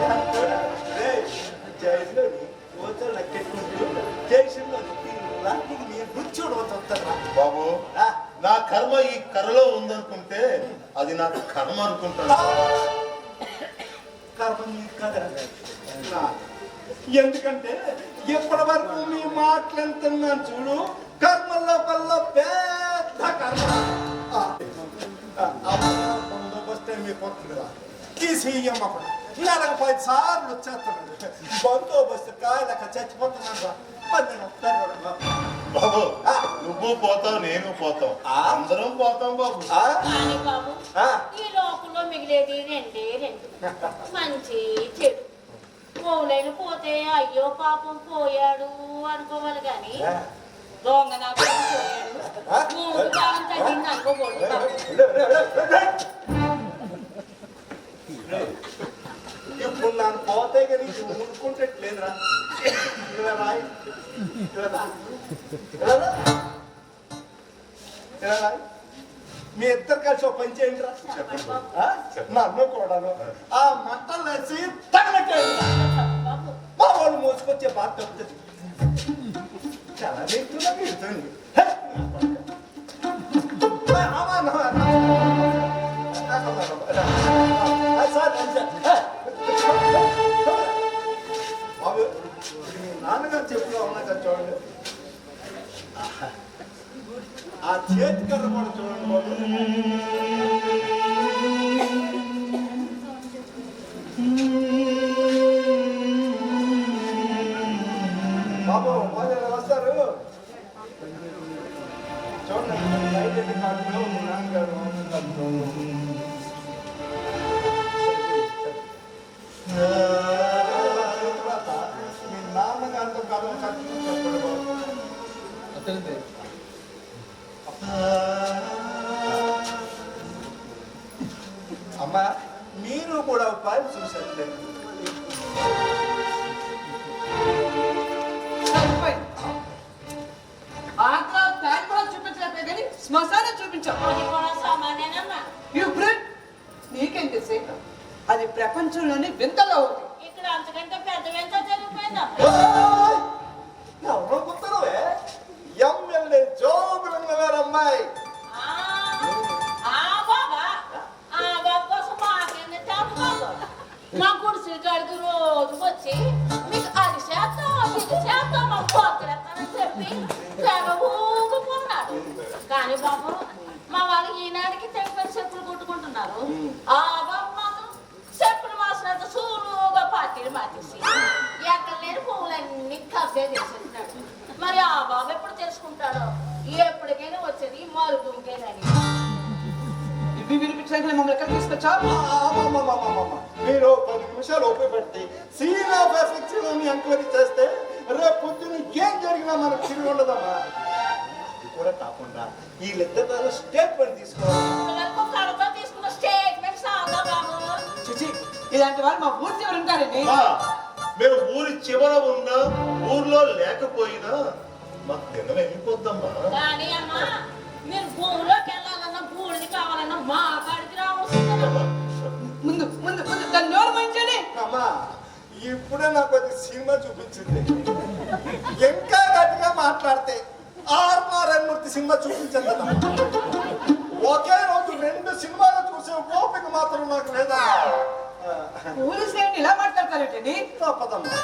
S1: జైల్లోని ఓచలు లెక్కెట్టుకుంటూ జైషన్లోని రాత్రికి మీరు కూర్చోడు వస్తారా
S2: బాబు నా కర్మ ఈ కర్రలో ఉందనుకుంటే అది నాకు కర్మ అనుకుంటాను.
S1: కర్మ కదా ఎందుకంటే ఇప్పటి వరకు మీ మాటలు ఎంతున్నాను చూడు కర్మల్లో పల్లో పెద్ద కర్మ బందోబస్తే మీ పొత్తుగా తీసేయమ్మ కూడా నెలకు 10 సార్లు వచ్చేస్తున్నాడు బందోబస్తు కాయలక చచ్చిపోతున్నాడు
S2: బాబు నువ్వు పోతావు నేను పోతాం అందరం పోతాం బాబు.
S3: కానీ బాబు ఈ లోకంలో మిగిలేది రెండు మంచి చెడు పోలేని పోతే అయ్యో పాపం పోయాడు అనుకోవాలి కానీ దొంగ నా పోయాడు మూడు కాలం తగ్గింది అనుకోకూడదు.
S1: ఇప్పుడు నన్ను పోతే కానీ మునుకుంటట్లేదురా మీ ఇద్దరు కలిసి ఒక పని చేయండి రా నన్ను కూడాను ఆ మంటలు వేసి తగలట్టేయండి మా వాళ్ళు మోసుకొచ్చే బాధ తప్పుతుంది చాలా నీతున్నా మిడుతుంది బాబు మీ నాన్నగారు చెప్పులో ఉన్నా కదా చూడండి ఆ చేతి కర్ర కూడా చూడండి బాబు వాళ్ళు వస్తారు చూడండి ఐడెంటి కార్డులో మీ నాన్నగారు మీ నాన్నగారితో కథ చెప్పండి బాబు అమ్మా మీరు కూడా ఉపాయం చూసారు
S5: చూపించలేకపోతే కానీ శ్మశానం చూపించావు.
S3: అది కూడా సామాన్యనమ్మా.
S5: నీకేం తెలిసే అది ప్రపంచంలోనే వింతలో ఉంది.
S3: ఇక్కడ అంతకంటే పెద్ద వింత జరిగిపోయిందమ్మా.
S1: ఎవరో గుర్తున్నవే ఎమ్మెల్యే జోగులంగ గారు అమ్మాయి
S3: మా గుడిసెల కాడికి రోజు వచ్చి మీకు అది చేస్తాం ఇది చేస్తాం మా పోతలేస్తానని చెప్పి తెగ ఊగుకున్నాడు. కానీ బాబు మా వాళ్ళు ఈనాడికి తెగని చెప్పులు కొట్టుకుంటున్నారు. ఆ బాబు మాత్రం చెప్పులు మాసినంత సూలుగా పార్టీలు మార్చేసి ఎక్కడ లేని పువ్వులన్నీ కబ్జా చేసేస్తున్నాడు. మరి ఆ బాబు ఎప్పుడు తెలుసుకుంటాడో ఎప్పటికైనా వచ్చేది మరుగుంకేనని.
S5: ఇవి వినిపించడానికి మమ్మల్ని ఎక్కడ తీసుకొచ్చావు?
S1: మీరు 10 నిమిషాలు ఓపిక పెట్టి సీన్ ఆఫ్ ఎఫెక్ట్స్ ఎంక్వైరీ చేస్తే రేపు పొద్దున ఏం జరిగినా మనకు తిరిగి ఉండదమ్మా. అది కూడా కాకుండా వీళ్ళిద్దరు స్టేట్మెంట్ తీసుకోవాలి.
S3: తీసుకున్న స్టేట్మెంట్ సాదా బాబు.
S5: చిచి ఇలాంటి వాళ్ళు మా ఊరి చివరి ఉంటారండి.
S2: మేము ఊరి చివర ఉన్నా ఊర్లో లేకపోయినా మాకు తినలు వెళ్ళిపోద్దమ్మా.
S3: కానీ అమ్మా మీరు భూమిలోకి వెళ్ళాలన్నా బూడిది కావాలన్నా మా కాడికి రావాల్సిందే.
S5: ముందు ముందు ముందు దాన్ని నోరు మంచండి.
S1: అమ్మా ఇప్పుడే నాకు అది సినిమా చూపించింది. ఇంకా గట్టిగా మాట్లాడితే ఆర్మారన్మూర్తి సినిమా చూపించండి. ఒకే రోజు 2 సినిమాలు చూసే ఓపిక మాత్రం నాకు లేదా.
S5: పోలీసులు ఏంటి ఇలా మాట్లాడతారేంటండి?
S1: తప్పదమ్మా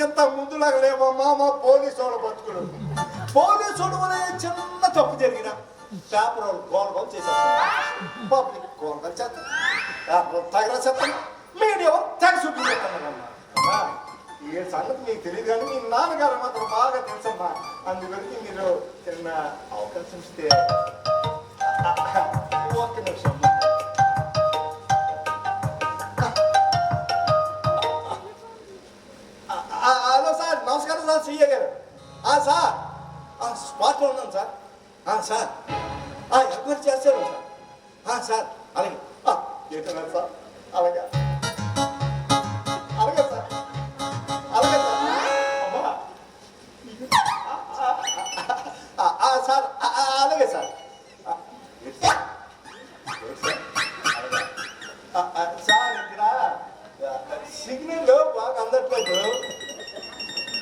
S1: ఇంత ముందులాగా లేవమ్మా మా పోలీసు వాళ్ళ బతుకులు. పోలీసుడు అనే చిన్న తప్పు జరిగిన పేపర్ వాళ్ళు గోల్గోల్ చేసేస్తాను, పబ్లిక్ గోల్గోల్ చేస్తాను, పేపర్ తగల చేస్తాను, మీడియా తెగ చూపించేస్తానమ్మా. ఈ సంగతి మీకు తెలియదు కానీ మీ నాన్నగారు మాత్రం బాగా తెలుసమ్మా. అందుగురించి మీరు చిన్న అవకాశం ఇస్తే ఒక్క నిమిషం. హలో సార్, నమస్కారం సార్, సీఏ గారు. సార్ స్పాట్లో ఉన్నాను సార్. సార్ ఎంక్వైరీ చేస్తాను సార్. సార్ అలాగే ఏంటన్నారు సార్? అలాగే అలాగే సార్, అలాగే సార్. అమ్మా సార్ ఇక్కడ సిగ్నల్ బాగా అందట్లేదు.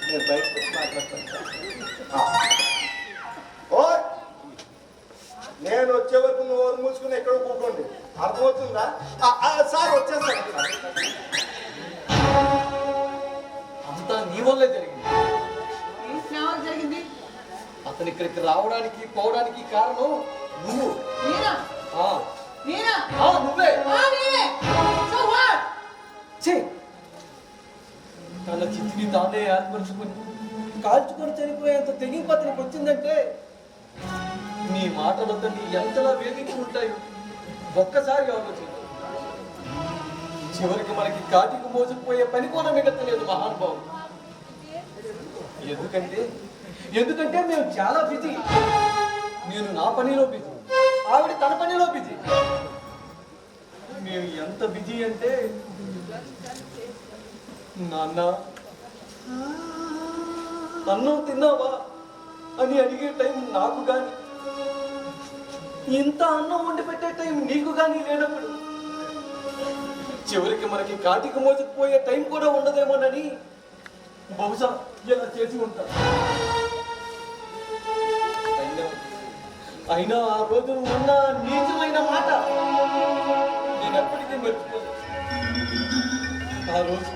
S1: నేను బయటకు వచ్చి మాట్లాడతాను. ఓయ్, నేను వచ్చే వరకు నువ్వు ఓరు మూసుకుని ఎక్కడ కూకోండి, అర్థమవుతుందా? సార్ వచ్చేస్తాను సార్.
S5: అంతా నీ వల్లే జరిగింది. ఏం స్నేహం జరిగింది? అతను ఇక్కడికి రావడానికి పోవడానికి కారణం నువ్వు.
S3: నేనా?
S5: ఆ,
S3: నేనా?
S5: ఆ, నువ్వే.
S3: నేనే. So what?
S5: ఛీ! తన చిచ్చిని తానే ఏర్పరచుకుని కాల్చుకొని చనిపోయేంత తెగింపు అతనికి వచ్చిందంటే నీ మాటలు అతన్ని ఎంతలా వేధించి ఉంటాయో ఒక్కసారి ఆలోచించు. చివరికి మనకి కాటికి మోసుకుపోయే పని కూడా మిగతలేదు మహానుభావం. ఎందుకంటే మేము చాలా బిజీ. నేను నా పనిలో బిజీ, ఆవిడ తన పనిలో బిజీ. మేము ఎంత బిజీ అంటే నాన్న అన్నం తిన్నావా అని అడిగే టైం నాకు కానీ, ఇంత అన్నం వండి పెట్టే టైం నీకు కానీ లేనప్పుడు చివరికి మనకి కాటికి మోసుకుపోయే టైం కూడా ఉండదేమోనని బహుశా ఇలా చేసి ఉంటా. అయినా ఆ రోజు ఉన్న నీచమైన మాట నేను ఎప్పటికీ మర్చిపోను. ఆ రోజు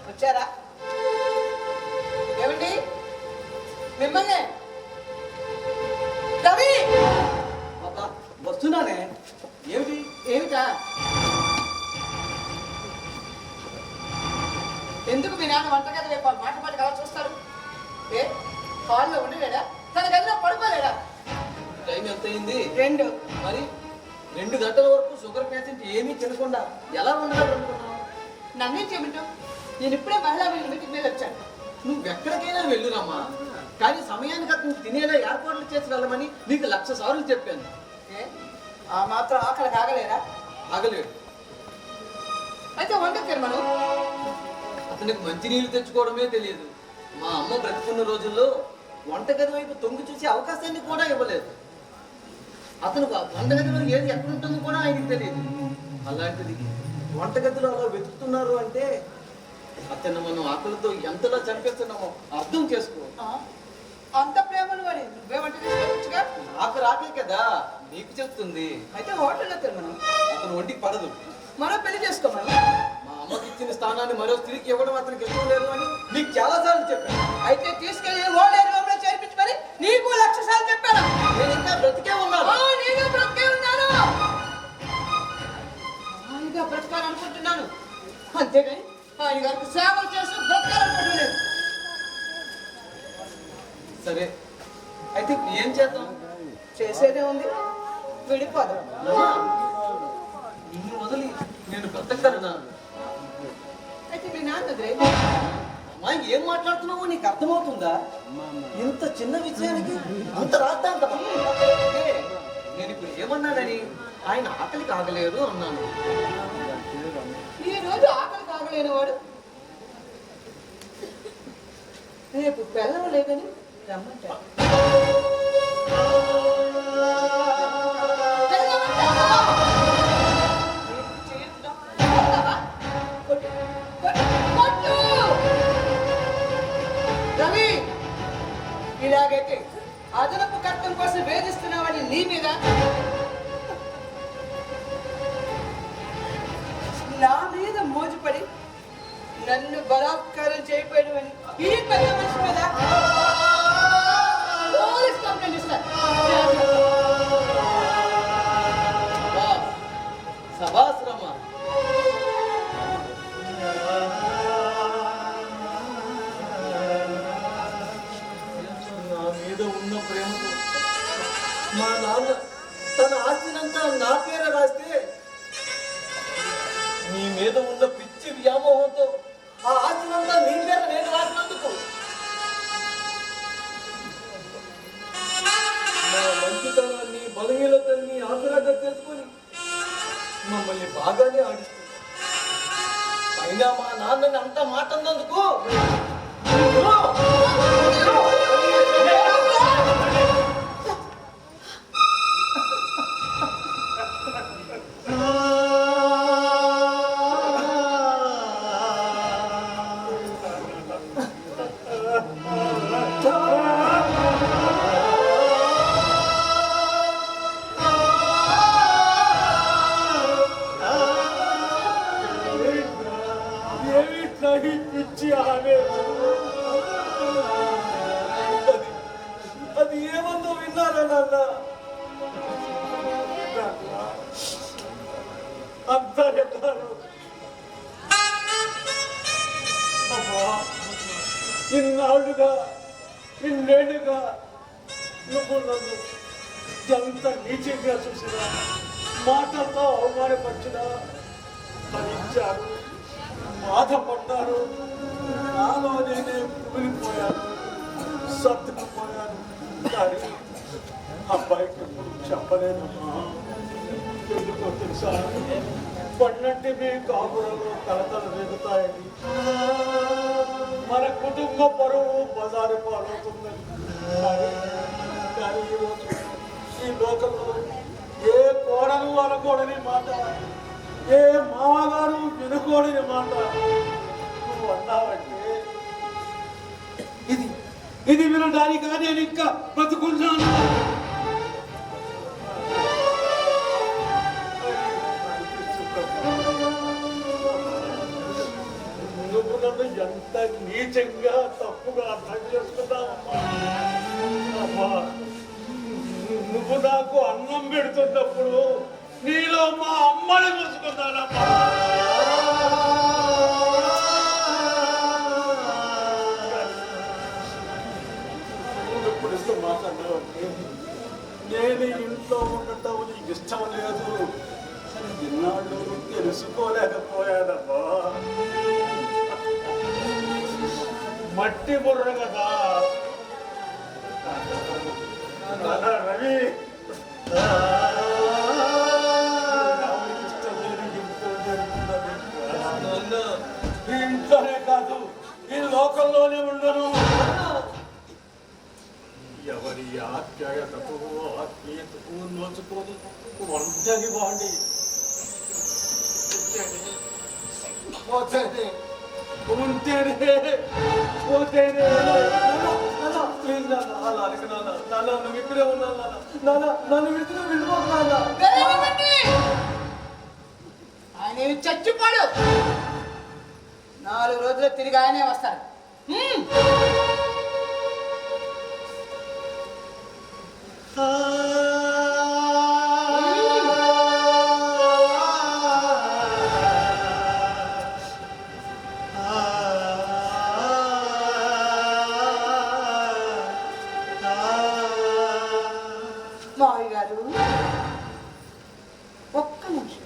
S6: వచ్చారా? ఏమండి మిమ్మల్ని రవి
S5: వస్తున్నానే.
S6: ఏమిటా? ఎందుకు మీ నాన్న వంటగది వైపు మాట మాట అలా చూస్తారు? ఏ హాల్లో ఉండలేడా? తన గదిలో పడుకోలేడా?
S5: టైం ఎంత అయింది?
S6: 2.
S5: మరి 2 గంటల వరకు షుగర్ పేషెంట్ ఏమీ తినకుండా ఎలా ఉండగలరు అనుకున్నావు?
S6: నన్నేం చేయమంటావు? నేను ఇప్పుడే మహిళా మీటింగ్ మీద వచ్చాను.
S5: నువ్వెక్కడికైనా వెళ్ళురామా, కానీ సమయానికి అతను తినేలా ఏర్పాట్లు చేసి వెళ్ళమని నీకు 1,00,000 సార్లు చెప్పాను.
S6: ఏ ఆ మాత్రం ఆకలి కాగలేరా?
S5: ఆగలేడు.
S6: అయితే వంట మనం
S5: అతనికి మంచినీళ్ళు తెచ్చుకోవడమే తెలియదు. మా అమ్మ బ్రతుకున్న రోజుల్లో వంటగది వైపు తొంగి చూసే అవకాశాన్ని కూడా ఇవ్వలేదు. అతను వంటగదిలో ఏది ఎక్కడ ఉంటుందో కూడా ఆయనకి తెలియదు. అలాంటిది వంటగదిలో అలా వెతుకుతున్నారు అంటే అతను మనం ఆకలితో ఎంతలా చంపేస్తున్నామో అర్థం చేసుకో.
S6: అంత ప్రేమను మరి నువ్వే వంట చేసుకోవచ్చుగా.
S5: నాకు రాకే కదా నీకు చెప్తుంది.
S6: అయితే హోటల్లో తినమను.
S5: అతను ఒంటికి పడదు.
S6: మరో పెళ్లి చేసుకోమను.
S5: మా అమ్మకి ఇచ్చిన స్థానాన్ని మరో స్త్రీకి ఇవ్వడం అతనికి ఇష్టం లేదు అని నీకు చాలా సార్లు చెప్పాను.
S6: అయితే తీసుకెళ్లి ఓల్డ్ ఏజ్ హోమ్ లో చేర్పించమని నీకు 1,00,000 సార్లు చెప్పాను.
S5: నేను ఇంకా బ్రతికే ఉన్నాను.
S6: నేను బ్రతికే ఉన్నాను. హాయిగా బ్రతకాలనుకుంటున్నాను, అంతేగాని ఆయన గారికి సేవలు చేస్తూ బ్రతకాలనుకుంటున్నాను.
S5: సరే, అయితే ఏం చేద్దాం?
S6: చేసేదే ఉంది, విడిపోదాం.
S5: నిన్ను వదిలి నేను బ్రతకగలనా?
S6: అయితే మీ నాన్న వదిలే.
S5: అమ్మా, ఏం మాట్లాడుతున్నావో నీకు అర్థమవుతుందా? ఇంత చిన్న విషయానికి అంత రాద్దాంతమా? నేను ఇప్పుడు ఏమన్నానని ఆయన ఆకలి కాగలేరు అన్నాను.
S6: ఈ రోజు ఆకలి కాగలేని వాడు రేపు పిల్లలు లేదని రమ్మంటాడు. రవి, ఇలాగైతే అదనపు కట్టం కోసం వేధిస్తున్నావని నీ మీద నన్ను బలాత్కారం చేయబోయేవని ఈ పెద్ద మనిషి మీద పోలీస్ కంప్లైంట్ ఇస్తారు.
S5: సభాశ్రమ నా మీద ఉన్న ప్రేమతో మా నాన్న తన ఆస్తినంతా నా పేర రాస్తే నీ మీద ఉన్న పిచ్చి వ్యామోహంతో ఆ ఆస్తినంతా నీ పేర నేను రాసినందుకు నా మంచితనాన్ని బలహీనతల్ని ఆసరాగా చేసుకొని మమ్మల్ని బాగానే ఆడిస్తుంది. అయినా మా నాన్నని అంత మాట అన్నందుకు
S4: పిచ్చి ఆవేశం. అది ఏమందో విన్నారా నాన్న? అంతా చెప్పారు. ఇన్నాళ్ళుగా ఇన్నేళ్ళుగా నువ్వు నన్ను ఎంత నీచంగా చూసినా మాటలతో అవమానపరిచినా భరించారు, బాధపడ్డారు. నాలో నేనే కుమిలిపోయాను, సర్దుకుపోయాను. కానీ అబ్బాయికి ఎప్పుడు చెప్పలేదమ్మా. ఎందుకో తెలుసా, పడినట్టు మీ కాపురంలో కలతలు రేగుతాయని, మన కుటుంబ పరువు బజారు పాలవుతుందని. కానీ ఈరోజు ఈ లోకంలో ఏ కోడలు అనకూడని మాట, ఏ మామగారు వినకూడని మాట నువ్వు అన్నావంటే ఇది వినడానికి నేను ఇంకా బతుకున్నాను. నువ్వు నన్ను ఎంత నీచంగా తప్పుగా అర్థం చేసుకున్నావమ్మా. అమ్మా, నువ్వు నాకు అన్నం పెడుతున్నప్పుడు నీలో మా అమ్మని చూసుకున్నానమ్మా. ఇప్పుడు ఇష్టం మాట్లాడేవాడిని. నేను ఇంట్లో ఉండటం నీకు ఇష్టం లేదు, ఇన్నాళ్ళు తెలుసుకోలేకపోయానమ్మా. మట్టి బుర్ర కదా రవి. ఇంట్లోనే కాదు, ఈ లోకంలోనే ఉండను. ఎవరి ఆప్యాయతకు ఆత్మీయతకు నోచుకొని ఒంటరి వాడి పోతేనే ఉంటేనే పోతేనే. ప్లీజ్ నాన్న, అలా అనకు నాన్న. నాన్న నువ్వు ఇక్కడే ఉన్నాను నాన్న. నాన్న నన్ను విడిచిన వెళ్ళిపోతున్నా.
S6: ఆయన చచ్చిపోడు. 4 రోజులు తిరిగి ఆయనే వస్తారు. మావి గారు ఒక్క నిమిషం.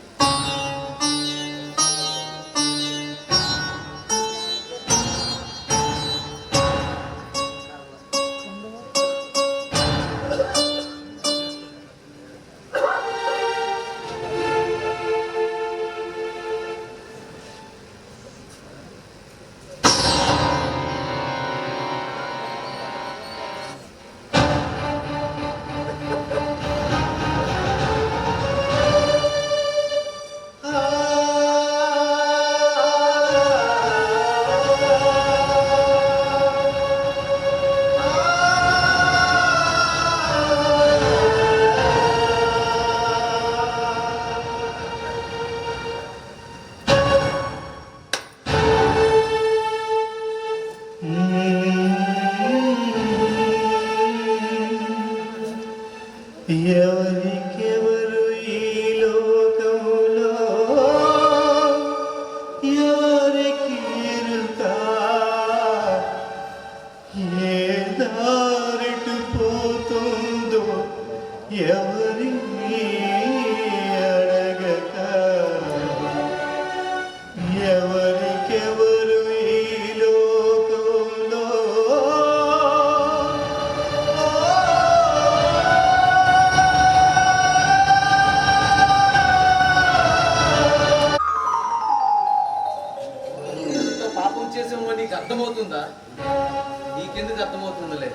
S5: నీకెందుకు అర్థమవుతుందిలే.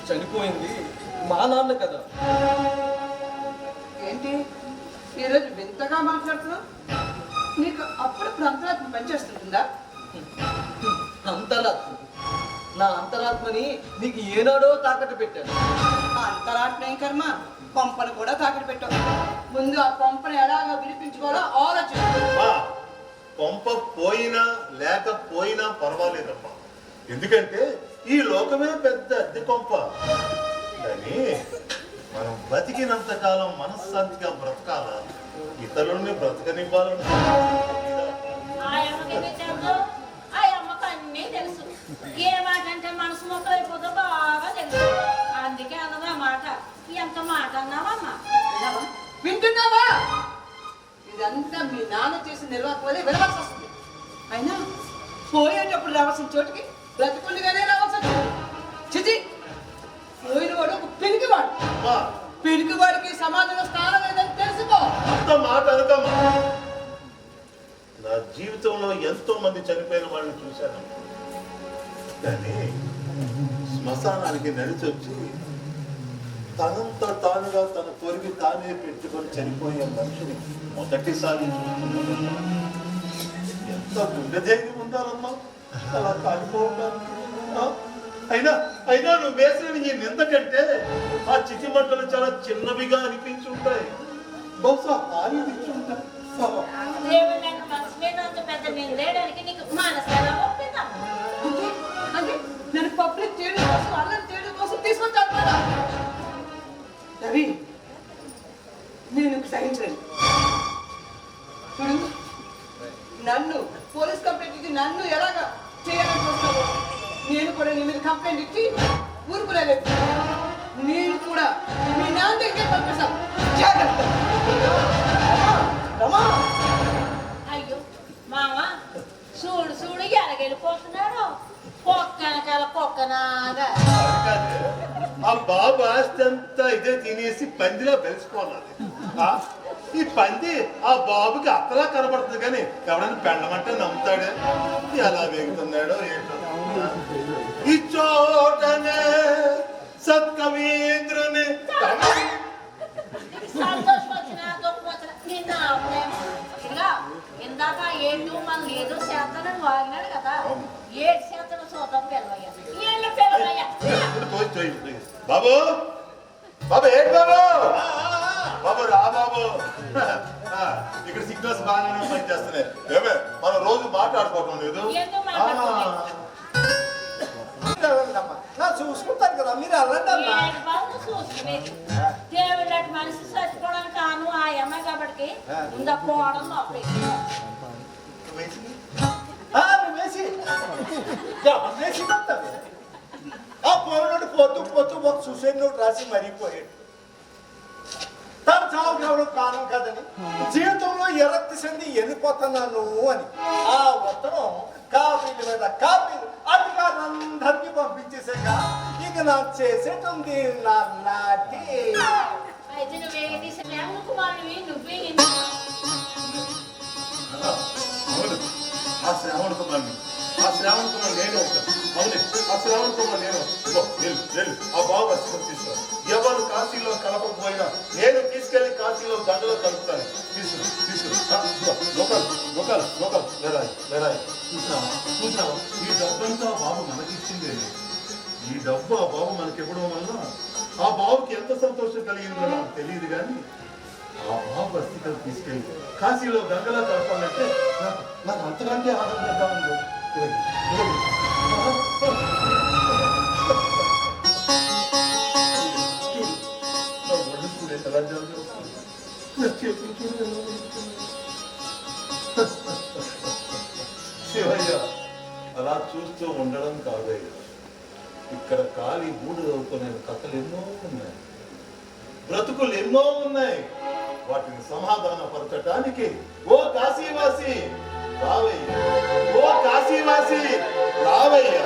S5: చనిపోయింది మా నాన్న కదా.
S6: ఏంటి ఈరోజు వింతగా మాట్లాడుతున్నావు? నీకు అప్పుడప్పుడు అంతరాత్మ పనిచేస్తుంటుందా?
S5: అంతరాత్మ? నా అంతరాత్మని నీకు ఏనాడో తాకట్టు పెట్టాను.
S6: ఆ అంతరాత్మ ఏం కర్మ, పంపను కూడా తాకిడి పెట్టావు. ముందు ఆ పంపను ఎలాగ విడిపించుకోవాలో ఆలోచించు.
S2: అమ్మా, పంప పోయినా లేకపోయినా పర్వాలేదమ్మా. ఎందుకంటే ఈ లోకమే పెద్ద అద్దె కొంప. కానీ మనం బతికినంత కాలం మనశ్శాంతిగా బ్రతకాల, ఇతరుల్ని బ్రతకనివ్వాలని.
S3: ఆ అమ్మకి తెలుసు, ఆ అమ్మకు అన్నీ తెలుసు. ఏ మాట అంటే మనసు మొక్కలు అయిపోతే బాగా తెలుసు. అందుకే అన్నది ఆ మాట. ఎంత మాట అన్నావమ్మా?
S6: వింటున్నావా? ఇదంతా మీ నాన్న చేసిన నిర్వాహకం వల్లే వినవలసి వస్తుంది. అయినా పోయేటప్పుడు రావాల్సిన చోటుకి బ్రతికుండగానే రావాల్సి వచ్చింది. చిచి, పోయినవాడు ఒక పిరికివాడు.
S2: అమ్మా,
S6: పిరికివాడికి సమాజంలో స్థానం లేదని తెలుసుకో.
S2: అంత మాట అనకమ్మా. నా జీవితంలో ఎంతో మంది చనిపోయిన వాళ్ళని చూశాను. కానీ శ్మశానానికి నడిచొచ్చి తనంత తానుగా తన పొరిగి తానే పెట్టుకొని చనిపోయే మనిషిని మొదటిసారి చూస్తున్నాను. ఎంత గుండె ధైర్యం ఉండాలమ్మా అలా కాలిపోవడానికి. అయినా అయినా నువ్వు వేసిన ఈ నింద కంటే ఆ చితిమంటలు చాలా చిన్నవిగా అనిపించి ఉంటాయి. బహుశా ఆయుధించి ఉంటాయి.
S3: దేవుడు నన్ను మనసు మీద అంత పెద్ద నిందేయడానికి నీకు మనసు ఎలా ఒప్పిందమ్మా?
S6: అంటే నేను పబ్లిక్ చేయడం కోసం, అల్లరి చేయడం కోసం తీసుకొచ్చాను కదా. రవి, నేను సహించలేను. చూడు, నన్ను పోలీస్ కంప్లైంట్ ఇచ్చి నన్ను ఎలాగా చేయాలని చూస్తావు. నేను కూడా నీ మీద కంప్లైంట్ ఇచ్చి ఊరుకులేదు. నేను కూడా మీ నాన్న దగ్గర పంపిస్తాను. జాగ్రత్త.
S3: అయ్యో మామ, చూడు చూడు ఎలాగెళ్ళిపోతున్నాడు. కుక్కనకాల కుక్కనాగా.
S2: ఆ బాబు ఆస్తి అంతా ఇదే తినేసి పందిలా పెంచుకోవాలి. ఈ పంది ఆ బాబుకి అత్తలా కనబడుతుంది కానీ ఎవడన్నా పెండమంటే నమ్ముతాడే. ఎలా వేగుతున్నాడో ఏంటో. ఈ చోటనే సత్కవీంద్రుని
S3: సంతోషం వచ్చినా దుఃఖం వచ్చినా నిన్న ఇదిగా ఇందాక ఏంటో మనం ఏదో చేస్తానని వాగినాడు కదా. ఏడు చేతను చూద్దాం పిల్లవయ్యా. ఏళ్ళు పిల్లవయ్యా.
S2: బాబు బాబు ఏంటి బాబు? బాబు రా బాబు. ఇక్కడ సిగ్నల్స్ బాగానే పనిచేస్తున్నాయి. ఏమే మనం రోజు మాట్లాడుకోవటం లేదు.
S3: ఎందుకు మాట్లాడుకోలేదు?
S1: నా చూసుకుంటాను కదా, మీరు అల్లండి అమ్మా.
S3: ఏడు బాబు చూసుకునేది. దేవుడు లాంటి మనిషి చచ్చిపోవడానికి కాను ఆ అమ్మాయి కాబట్టి ఇందా పోవడం
S1: ఆ పోయినోడు పోతూ పోతూ ఒక సూసైడ్ నోట్ రాసి మరిగిపోయాడు. తను చావు కావడం కారణం కదని జీవితంలో ఎరక్తి చెంది వెళ్ళిపోతున్నాను అని ఆ ఉత్తరం కాపీల మీద కాపీలు అధికారులందరికీ పంపించేసాక ఇక నాకు చేసేటుంది నా నాటి.
S3: అయితే నువ్వే తీసేవు కుమారుడివి, నువ్వే
S2: ఆ శ్రావణ కుమార్ని నేను అవును ఆ శ్రావణ కుమార్ నేను ఆ బాబు తీసుకురా. ఎవరు కాశీలో కలపకపోయినా నేను తీసుకెళ్లి కాశీలో దండలో కలుపుతాను. చూసావా ఈ డబ్బంతా ఆ బాబు మనకిచ్చిందే. ఈ డబ్బు ఆ బాబు మనకి ఇవ్వడం వల్ల ఆ బాబుకి ఎంత సంతోషం కలిగిందో నాకు తెలియదు. కానీ ఆ బాబు అస్థికలు తీసుకెళ్ళి కాశీలో గంగలా కలపాలంటే నాకు అంతకంటే ఆనందంగా ఉంది. శివయ్య అలా చూస్తూ ఉండడం కాదయ్య. ఇక్కడ ఖాళీ గూడు చదువుకునే కథలు ఎన్నో ఉన్నాయి, బ్రతుకులు ఎన్నో ఉన్నాయి. వాటిని సమాధానపరచడానికి ఓ కాశీవాసి రావయ్య, ఓ కాశీవాసి రావయ్య.